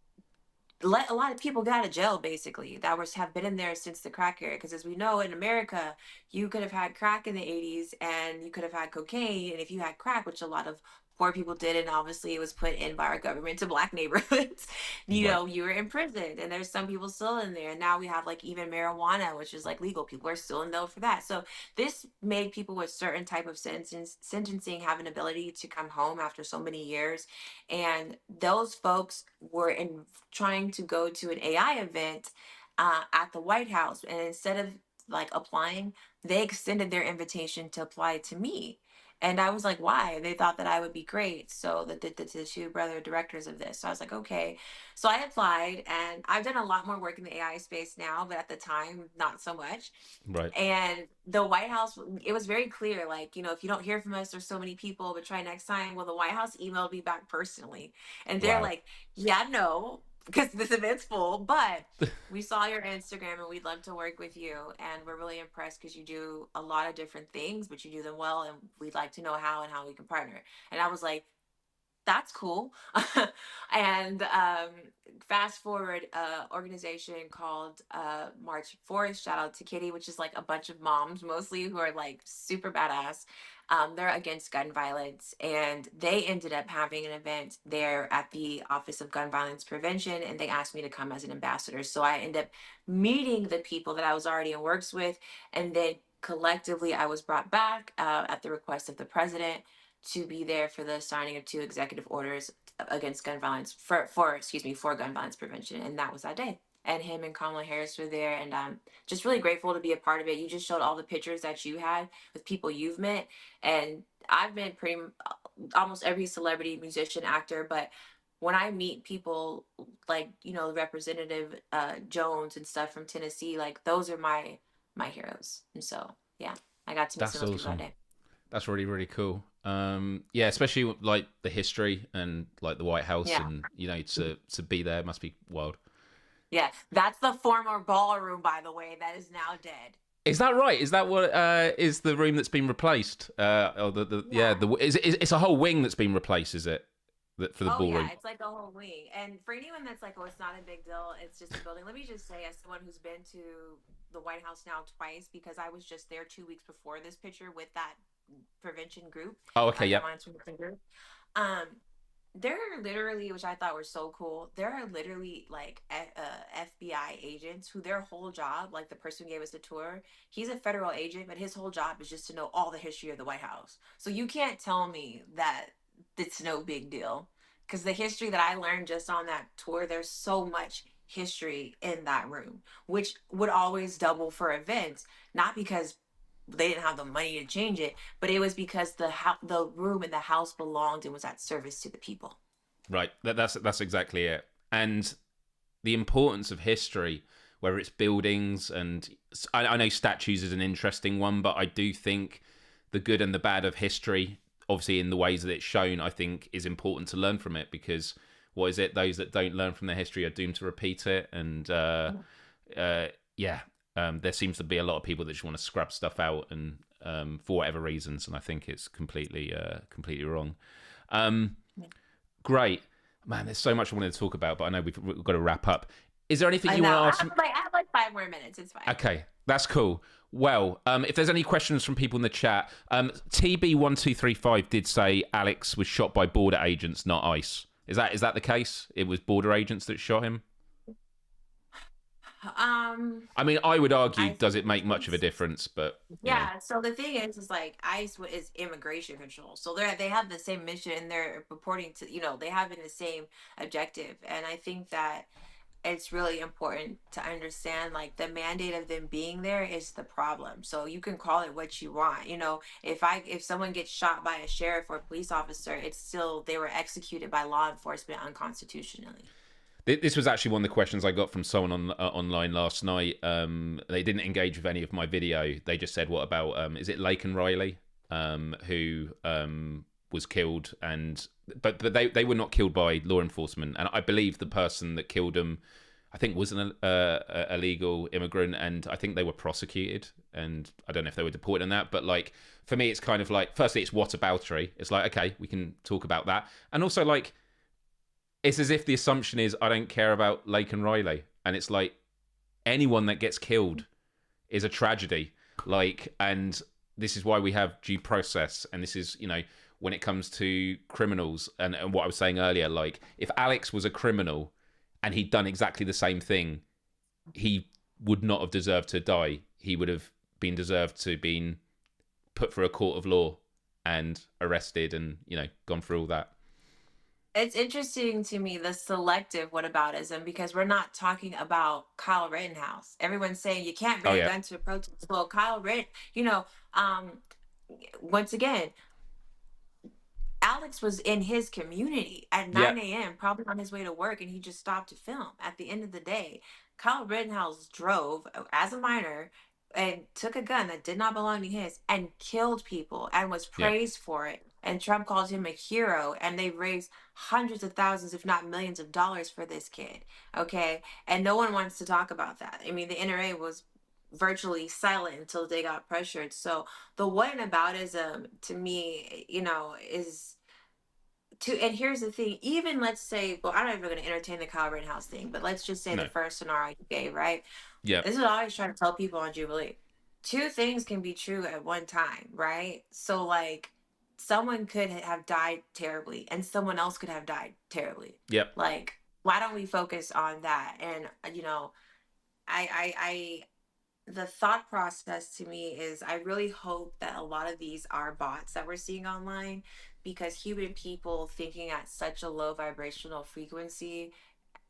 let a lot of people get out of jail basically that was have been in there since the crack era, because as we know in America, you could have had crack in the 80s and you could have had cocaine, and if you had crack, which a lot of poor people did, and obviously it was put in by our government to Black neighborhoods, Right. you were imprisoned, and there's some people still in there. And now we have like even marijuana, which is like legal, people are still in jail for that. So this made people with certain type of sentencing have an ability to come home after so many years, and those folks were in trying to go to an AI event at the White House. And instead of like applying, they extended their invitation to apply to me. And I was like, why? They thought that I would be great. So the two brother directors of this. So I was like, okay. So I applied, and I've done a lot more work in the AI space now, but at the time, not so much. Right. And the White House, it was very clear, like, if you don't hear from us, there's so many people, but try next time. Well, the White House emailed me back personally, and they're Wow. like, yeah, no, because this event's full, but we saw your Instagram and we'd love to work with you. And we're really impressed because you do a lot of different things, but you do them well. And we'd like to know how and how we can partner. And I was like, that's cool. And fast forward, organization called March 4th, shout out to Kitty, which is like a bunch of moms mostly who are like super badass. They're against gun violence, and they ended up having an event there at the Office of Gun Violence Prevention, and they asked me to come as an ambassador. So I ended up meeting the people that I was already in works with, and then collectively I was brought back at the request of the president to be there for the signing of two executive orders against gun violence for gun violence prevention, and that was that day. And him and Kamala Harris were there, and I'm just really grateful to be a part of it. You just showed all the pictures that you had with people you've met, and I've met almost every celebrity, musician, actor, but when I meet people like Representative Jones and stuff from Tennessee, like those are my heroes, and so yeah, I got to meet some That's of those people that awesome. day. That's really, really cool. Yeah, especially like the history and like the White House, Yeah. and to be there must be wild. Yeah. That's the former ballroom, by the way, that is now dead. Is that right? Is that what is the room that's been replaced? Or Yeah. it's a whole wing that's been replaced, is it? For the Oh yeah, ballroom. it's like a whole wing. And for anyone that's like, oh, it's not a big deal, it's just a building. Let me just say, as someone who's been to the White House now twice, because I was just there 2 weeks before this picture with that prevention group, Oh, okay, the yep. monitoring group. Um, there are literally, which I thought were so cool. There are literally like FBI agents who their whole job, like the person who gave us the tour, he's a federal agent, but his whole job is just to know all the history of the White House. So you can't tell me that it's no big deal, because the history that I learned just on that tour, there's so much history in that room, which would always double for events, not because they didn't have the money to change it, but it was because the room in the house belonged and was at service to the people. Right. That's exactly it. And the importance of history, whether it's buildings, and I know statues is an interesting one, but I do think the good and the bad of history, obviously in the ways that it's shown, I think is important to learn from it, because what is it? Those that don't learn from their history are doomed to repeat it. And yeah, there seems to be a lot of people that just want to scrub stuff out, and for whatever reasons, and I think it's completely wrong. Great, man. There's so much I wanted to talk about, but I know we've got to wrap up. Is there anything I you know. want to ask? I have like 5 more minutes. It's fine. Okay, that's cool. Well, if there's any questions from people in the chat, TB1235 did say Alex was shot by border agents, not ICE. Is that the case? It was border agents that shot him? I mean, I would argue, does it make much of a difference? But yeah. So the thing is like ICE is immigration control. So they have the same mission, and they're purporting to, they have the same objective. And I think that it's really important to understand like the mandate of them being there is the problem. So you can call it what you want. If someone gets shot by a sheriff or a police officer, it's still they were executed by law enforcement unconstitutionally. This was actually one of the questions I got from someone online last night. They didn't engage with any of my video. They just said, "What about is it Lake and Riley, who was killed?" But they were not killed by law enforcement, and I believe the person that killed them, I think, was an illegal immigrant, and I think they were prosecuted. And I don't know if they were deported on that, but like for me, it's kind of like, firstly, it's whataboutery. It's like, okay, we can talk about that, and also like, it's as if the assumption is I don't care about Lake and Riley, and it's like anyone that gets killed is a tragedy. Like, and this is why we have due process, and this is, when it comes to criminals, and what I was saying earlier, like if Alex was a criminal and he'd done exactly the same thing, he would not have deserved to die. He would have been deserved to been put through a court of law and arrested, and gone through all that. It's interesting to me, the selective whataboutism, because we're not talking about Kyle Rittenhouse. Everyone's saying you can't bring a gun to a protest. Well, Kyle once again, Alex was in his community at 9 a.m., probably on his way to work, and he just stopped to film. At the end of the day, Kyle Rittenhouse drove as a minor and took a gun that did not belong to his and killed people and was praised for it. And Trump called him a hero, and they raised hundreds of thousands, if not millions of dollars for this kid. Okay. And no one wants to talk about that. I mean, the NRA was virtually silent until they got pressured. So the whataboutism to me, is and here's the thing, even let's say, well, I'm not even going to entertain the Kyle Rittenhouse thing, but let's just say the first scenario you gave, right? Yeah. This is what I always try to tell people on Jubilee. Two things can be true at one time, right? So like, someone could have died terribly and someone else could have died terribly. Yep. Like, why don't we focus on that? And the thought process to me is I really hope that a lot of these are bots that we're seeing online, because human people thinking at such a low vibrational frequency,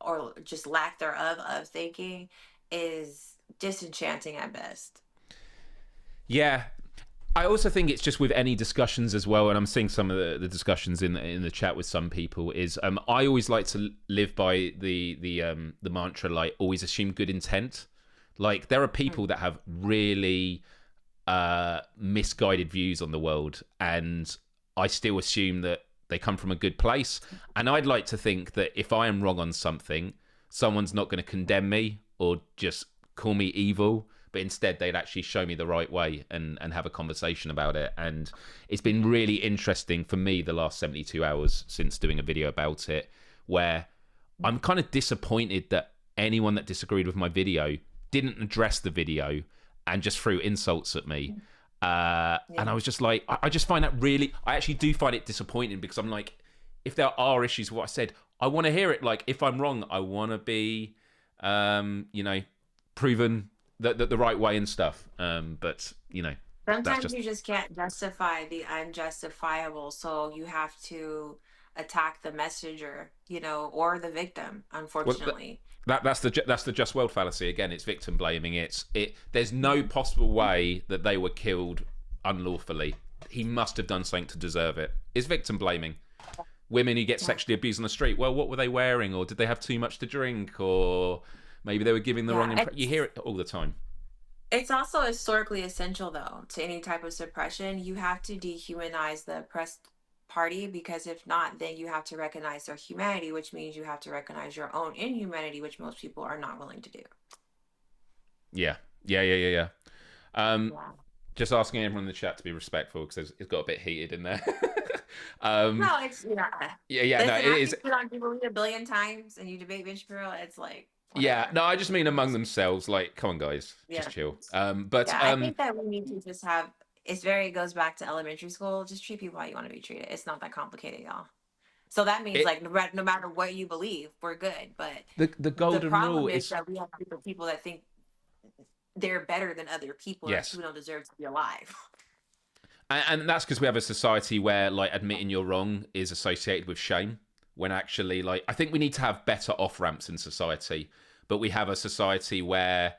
or just lack thereof of thinking, is disenchanting at best. Yeah. I also think it's just with any discussions as well, and I'm seeing some of the discussions in the chat with some people, is I always like to live by the mantra, like, always assume good intent. Like, there are people that have really misguided views on the world, and I still assume that they come from a good place. And I'd like to think that if I am wrong on something, someone's not going to condemn me or just call me evil, but instead they'd actually show me the right way and have a conversation about it. And it's been really interesting for me the last 72 hours since doing a video about it, where I'm kind of disappointed that anyone that disagreed with my video didn't address the video and just threw insults at me. And I was just like, I just find that really, I actually do find it disappointing, because I'm like, if there are issues with what I said, I want to hear it. Like, if I'm wrong, I want to be, proven the right way and stuff. But, Sometimes you just can't justify the unjustifiable, so you have to attack the messenger, or the victim, unfortunately. That's the just world fallacy again. It's victim blaming. There's no possible way that they were killed unlawfully. He must have done something to deserve it. It's victim blaming. Women who get sexually abused on the street. Well, what were they wearing, or did they have too much to drink, or maybe they were giving the wrong impression. You hear it all the time. It's also historically essential, though, to any type of suppression. You have to dehumanize the oppressed party, because if not, then you have to recognize their humanity, which means you have to recognize your own inhumanity, which most people are not willing to do. Yeah. Just asking everyone in the chat to be respectful, because it's got a bit heated in there. No, it's yeah. No, it is. Put on people a billion times, and you debate Ben Shapiro. It's like, whatever. Yeah, no, I just mean among themselves. Like, come on, guys, just chill. But I think that we need to just have. It goes back to elementary school. Just treat people how you want to be treated. It's not that complicated, y'all. So that means no matter what you believe, we're good. But the golden rule is that we have people that think they're better than other people, who don't deserve to be alive. And that's because we have a society where, like, admitting you're wrong is associated with shame, when actually, like, I think we need to have better off-ramps in society. But we have a society where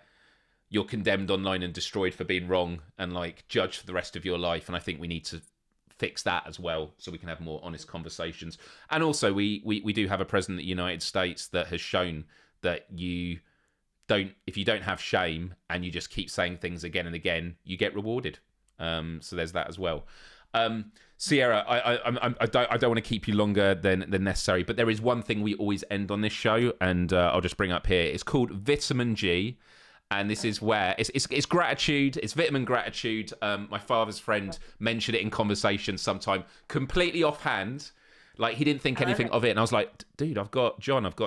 you're condemned online and destroyed for being wrong and, like, judged for the rest of your life. And I think we need to fix that as well, so we can have more honest conversations. And also, we do have a president of the United States that has shown that if you don't have shame and you just keep saying things again and again, you get rewarded. So there's that as well. Ciera, I don't want to keep you longer than necessary, but there is one thing we always end on this show, and I'll just bring up here. It's called Vitamin G, and this is where it's gratitude. It's vitamin gratitude. My father's friend mentioned it in conversation sometime, completely offhand. Like, he didn't think anything of it, and I was like, dude, I've got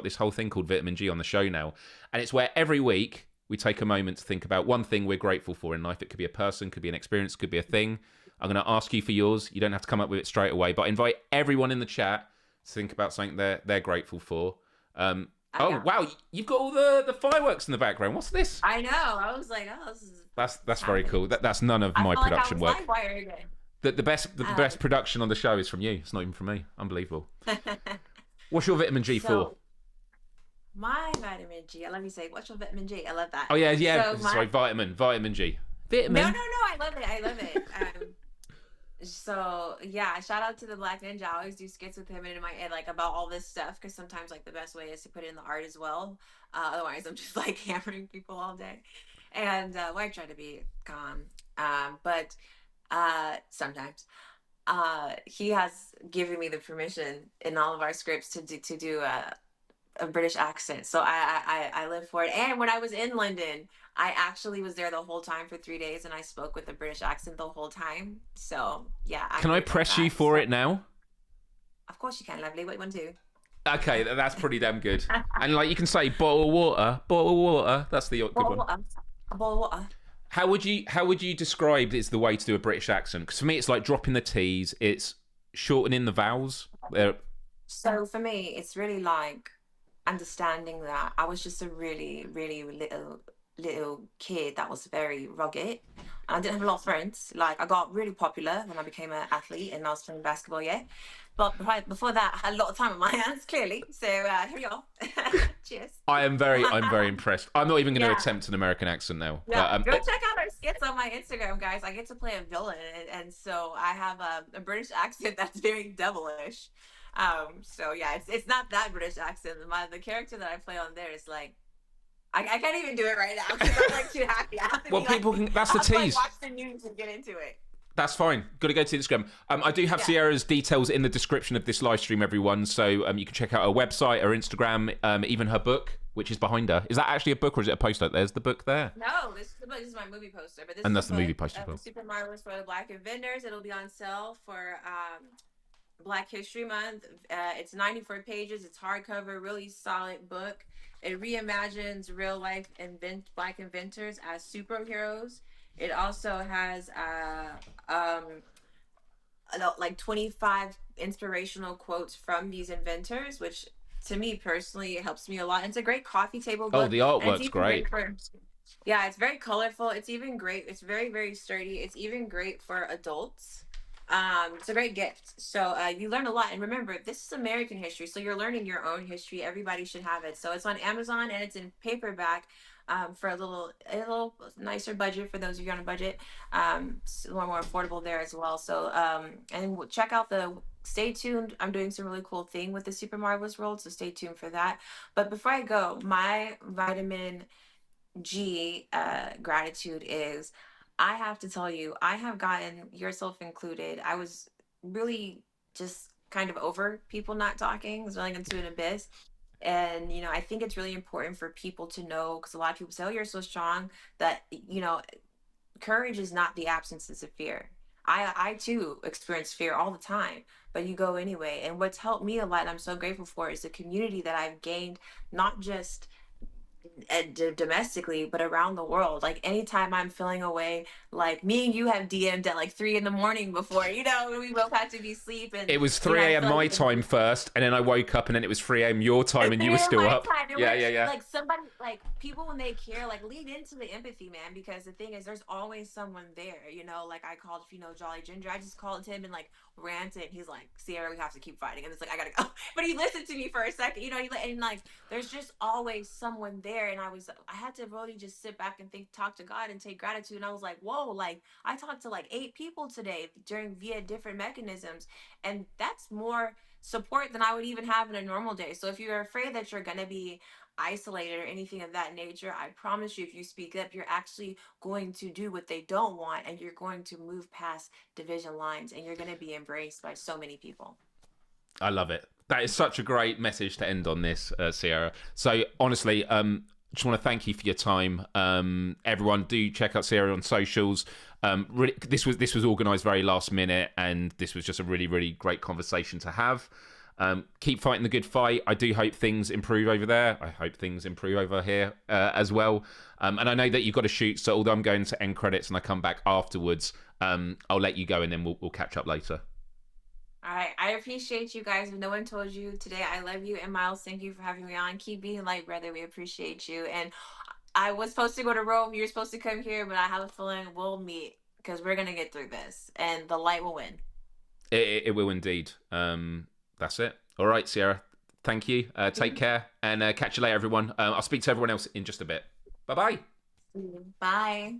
this whole thing called Vitamin G on the show now, and it's where every week we take a moment to think about one thing we're grateful for in life. It could be a person, could be an experience, could be a thing. I'm going to ask you for yours. You don't have to come up with it straight away, but I invite everyone in the chat to think about something they're grateful for. Wow, you've got all the fireworks in the background. What's this? I know. I was like, this is... That's very cool. That's none of my production work. Again. The best production on the show is from you. It's not even from me. Unbelievable. What's your vitamin G for? My vitamin G. Let me say, what's your vitamin G? I love that. Oh yeah. Sorry, vitamin G. Vitamin. No. I love it. So yeah, shout out to the Black Ninja. I always do skits with him and in my head, like, about all this stuff, because sometimes, like, the best way is to put it in the art as well. Otherwise, I'm just, like, hammering people all day. And I try to be calm, but sometimes he has given me the permission in all of our scripts to do a British accent. So I live for it. And when I was in London, I actually was there the whole time for 3 days, and I spoke with a British accent the whole time. So yeah. Can I press you for it now? Of course you can, lovely. What do you want to do? Okay, that's pretty damn good. And, like, you can say bottle of water. That's the good one. A bottle of water. How would you describe it's the way to do a British accent? Because for me, it's like dropping the T's. It's shortening the vowels. So for me, it's really like understanding that I was just a really, really little kid that was very rugged. I didn't have a lot of friends. Like, I got really popular when I became an athlete and I was playing basketball, But before that, I had a lot of time on my hands, clearly. So here we are. Cheers. I'm very impressed. I'm not even going to attempt an American accent now. Yeah, go check out our skits on my Instagram, guys. I get to play a villain, and so I have a British accent that's very devilish. So yeah, it's not that British accent. The character that I play on there is like I can't even do it right now because I'm like too happy. I have to Well, be people like, can. That's I the have to like tease. watch the news and get into it. That's fine. Got to go to Instagram. I do have Yeah. Ciera's details in the description of this live stream, everyone. So you can check out her website, her Instagram, even her book, which is behind her. Is that actually a book or is it a poster? There's the book there. No, this is my movie poster, but this And is that's a the movie book poster as of well. the Super Marvelous for the Black Inventors. It'll be on sale for Black History Month. It's 94 pages. It's hardcover, really solid book. It reimagines real life Black inventors as superheroes. It also has like 25 inspirational quotes from these inventors, which to me personally it helps me a lot. And it's a great coffee table Oh, book. the And it's artwork's even great. for yeah, it's very colorful. It's even great. It's very, very sturdy. It's even great for adults. It's a great gift. So you learn a lot. And remember, this is American history, so you're learning your own history. Everybody should have it. So it's on Amazon and it's in paperback for a little nicer budget for those of you on a budget. It's a little more affordable there as well. So and check out the. Stay tuned. I'm doing some really cool thing with the Super Marvelous World, so stay tuned for that. But before I go, my vitamin G gratitude is I have to tell you, I have gotten, yourself included, I was really just kind of over people not talking, was really into an abyss. And, I think it's really important for people to know because a lot of people say, oh, you're so strong that, courage is not the absence of fear. I too experience fear all the time, but you go anyway. And what's helped me a lot, and I'm so grateful for, is the community that I've gained, not just domestically but around the world. Like anytime I'm feeling away, like me and you have DM'd at like 3 a.m. before, when we both had to be asleep. And It was 3 I a.m. feel my like time first, and then I woke up, and then it was 3 a.m. your time, and you were 3 a.m. still my up. time. Yeah. Like somebody, like people when they care, like lean into the empathy, man. Because the thing is, there's always someone there. Like I called, Jolly Ginger. I just called him and like ranted. He's like, Ciera, we have to keep fighting. And it's like I gotta go. But he listened to me for a second. And like there's just always someone there. And I had to really just sit back and talk to God and take gratitude. And I was like, whoa, like I talked to like 8 people today via different mechanisms, and that's more support than I would even have in a normal day. So if you're afraid that you're gonna be isolated or anything of that nature, I promise you, if you speak up, you're actually going to do what they don't want, and you're going to move past division lines, and you're going to be embraced by so many people. I love it. That is such a great message to end on this, Ciera. So honestly, just want to thank you for your time. Everyone, do check out Ciera on socials. Really, this was organised very last minute, and this was just a really, really great conversation to have. Keep fighting the good fight. I do hope things improve over there. I hope things improve over here as well. And I know that you've got to shoot, so although I'm going to end credits and I come back afterwards, I'll let you go and then we'll catch up later. All right. I appreciate you guys. If no one told you today, I love you. And Myles, thank you for having me on. Keep being light, brother. We appreciate you. And I was supposed to go to Rome. You're supposed to come here, but I have a feeling we'll meet because we're going to get through this and the light will win. It will indeed. That's it. All right, Ciera. Thank you. Take care and catch you later, everyone. I'll speak to everyone else in just a bit. Bye-bye. Bye.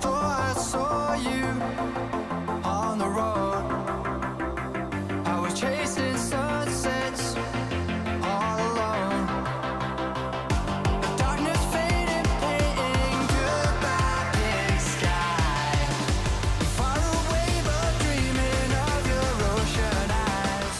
Thought I saw you on the road. I was chasing sunsets all alone. The darkness faded, painting goodbye in sky. Far away, but dreaming of your ocean eyes.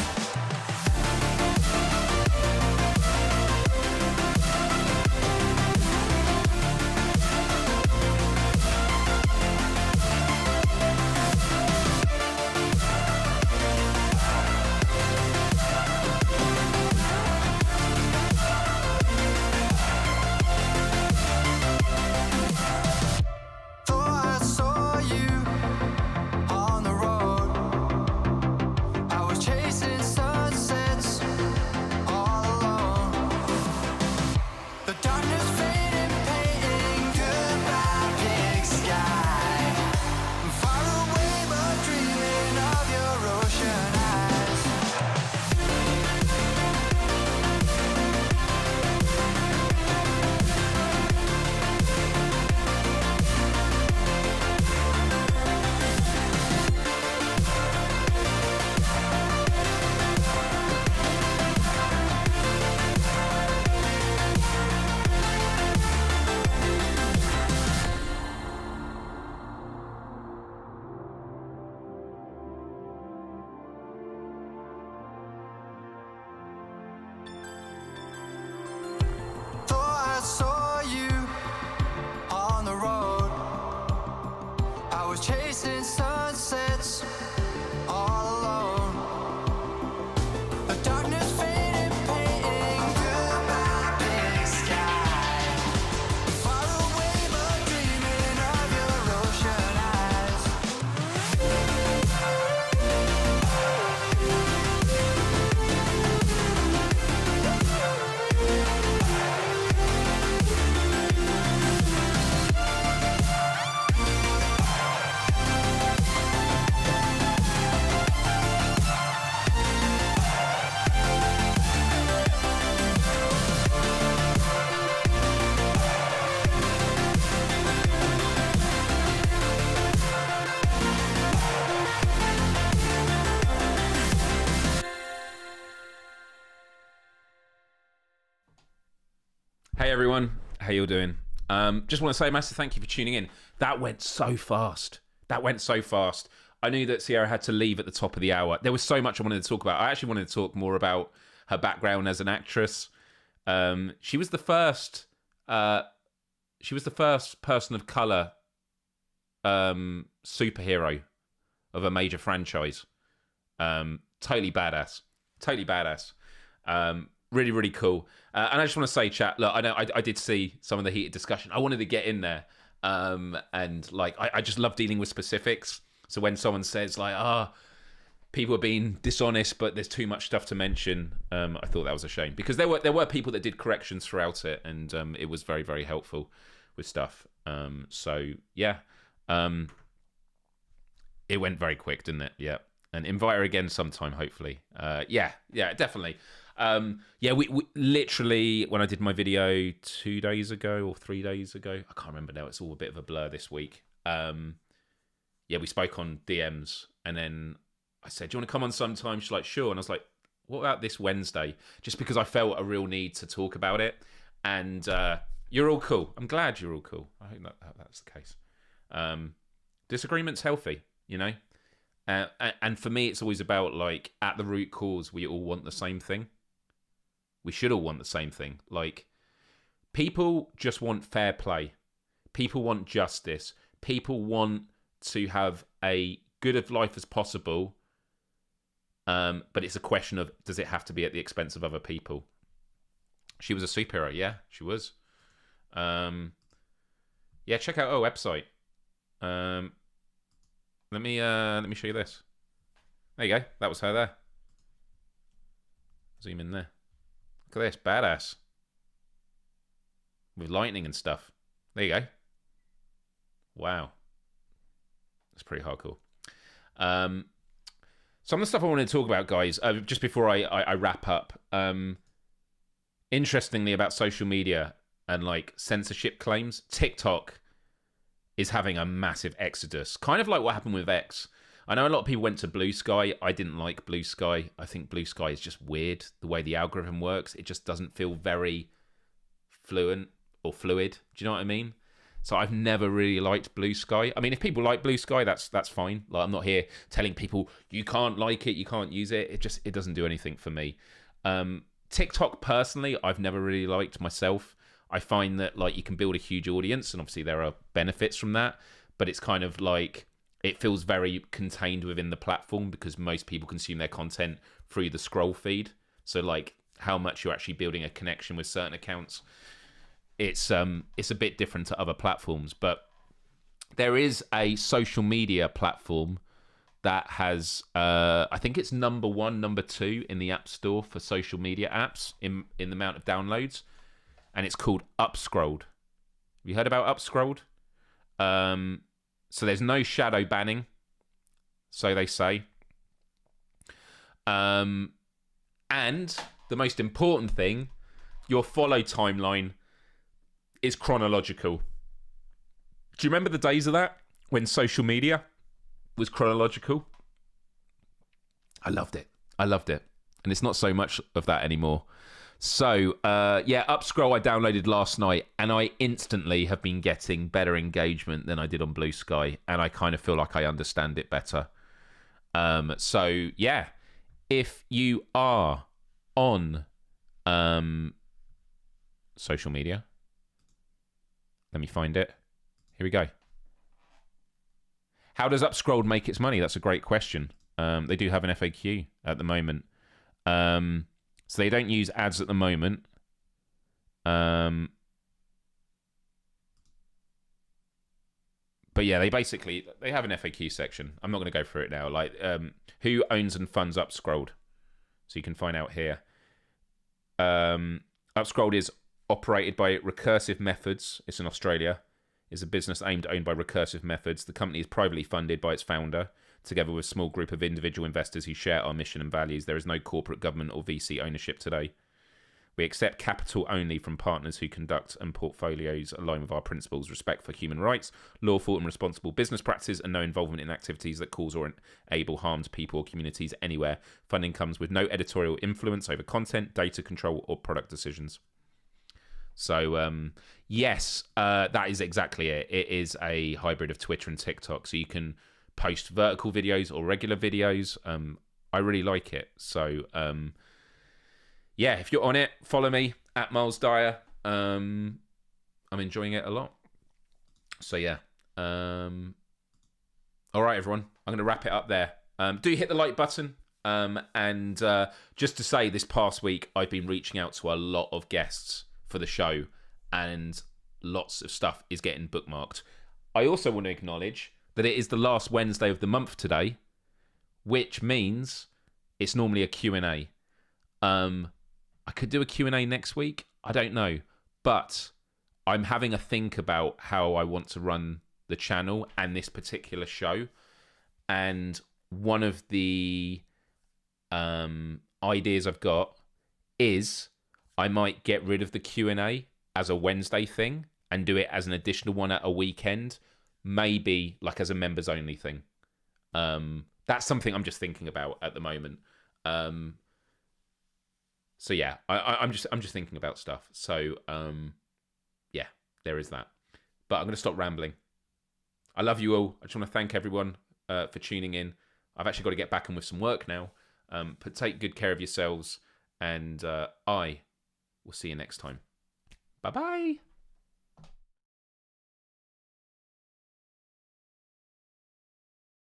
Hey everyone, how you all doing? Just want to say a massive thank you for tuning in. That went so fast. I knew that Ciera had to leave at the top of the hour. There was so much I wanted to talk about. I actually wanted to talk more about her background as an actress. She was the first. She was the first person of color superhero of a major franchise. Totally badass. Really, really cool. And I just want to say, chat, look, I know I did see some of the heated discussion. I wanted to get in there. And like, I just love dealing with specifics. So when someone says like, people are being dishonest, but there's too much stuff to mention, I thought that was a shame, because there were people that did corrections throughout it, and it was very, very helpful with stuff. So yeah, it went very quick, didn't it? Yeah. And invite her again sometime, hopefully. Yeah, definitely. We literally, when I did my video 2 days ago or 3 days ago, I can't remember now, it's all a bit of a blur this week. We spoke on DMs, and then I said, do you want to come on sometime? She's like, sure. And I was like, what about this Wednesday? Just because I felt a real need to talk about it. And you're all cool. I'm glad you're all cool. I hope that's the case. Disagreement's healthy, you know? And for me, it's always about, like, at the root cause, we all want the same thing. We should all want the same thing. Like, people just want fair play. People want justice. People want to have a good of life as possible. But it's a question of, does it have to be at the expense of other people? She was a superhero. Yeah, she was. Check out our website. Let me show you this. There you go. That was her there. Zoom in there. Look at this. Badass. With lightning and stuff. There you go. Wow. That's pretty hardcore. Some of the stuff I want to talk about, guys, just before I wrap up. Interestingly, about social media and like censorship claims, TikTok is having a massive exodus. Kind of like what happened with X. I know a lot of people went to Blue Sky. I didn't like Blue Sky. I think Blue Sky is just weird. The way the algorithm works, it just doesn't feel very fluid. Do you know what I mean? So I've never really liked Blue Sky. I mean, if people like Blue Sky, that's fine. Like, I'm not here telling people you can't like it, you can't use it. It doesn't do anything for me. TikTok personally, I've never really liked myself. I find that, like, you can build a huge audience, and obviously there are benefits from that, but it's kind of like, it feels very contained within the platform because most people consume their content through the scroll feed. So, like, how much you're actually building a connection with certain accounts, it's a bit different to other platforms. But there is a social media platform that has, I think it's number 2 in the App Store for social media apps in the amount of downloads. And it's called Upscrolled. Have you heard about Upscrolled? So there's no shadow banning, so they say. And the most important thing, your follow timeline is chronological. Do you remember the days of that when social media was chronological? I loved it. And it's not so much of that anymore. So, Upscroll I downloaded last night, and I instantly have been getting better engagement than I did on Blue Sky, and I kind of feel like I understand it better. If you are on social media, let me find it. Here we go. How does Upscrolled make its money? That's a great question. They do have an FAQ at the moment. So they don't use ads at the moment. But yeah, they have an FAQ section. I'm not going to go through it now. Like, who owns and funds Upscrolled? So you can find out here. Upscrolled is operated by Recursive Methods. It's in Australia. It's a business owned by Recursive Methods. The company is privately funded by its founder, together with a small group of individual investors who share our mission and values. There is no corporate, government, or VC ownership today. We accept capital only from partners who conduct and portfolios align with our principles: respect for human rights, lawful and responsible business practices, and no involvement in activities that cause or enable harm to people or communities anywhere. Funding comes with no editorial influence over content, data control, or product decisions. So yes, that is exactly it. It is a hybrid of Twitter and TikTok, so you can post vertical videos or regular videos. I really like it. So yeah, if you're on it, follow me at Myles Dyer. I'm enjoying it a lot. So yeah. All right, everyone. I'm going to wrap it up there. Do hit the like button. And just to say, this past week, I've been reaching out to a lot of guests for the show, and lots of stuff is getting bookmarked. I also want to acknowledge that it is the last Wednesday of the month today, which means it's normally a Q&A. I could do a Q&A next week. I don't know. But I'm having a think about how I want to run the channel and this particular show. And one of the ideas I've got is I might get rid of the Q&A as a Wednesday thing and do it as an additional one at a weekend, maybe like as a members only thing. That's something I'm just thinking about at the moment. So yeah, I'm just thinking about stuff. So yeah, there is that. But I'm going to stop rambling. I love you all. I just want to thank everyone for tuning in. I've actually got to get back on with some work now. But take good care of yourselves, and I will see you next time. Bye-bye.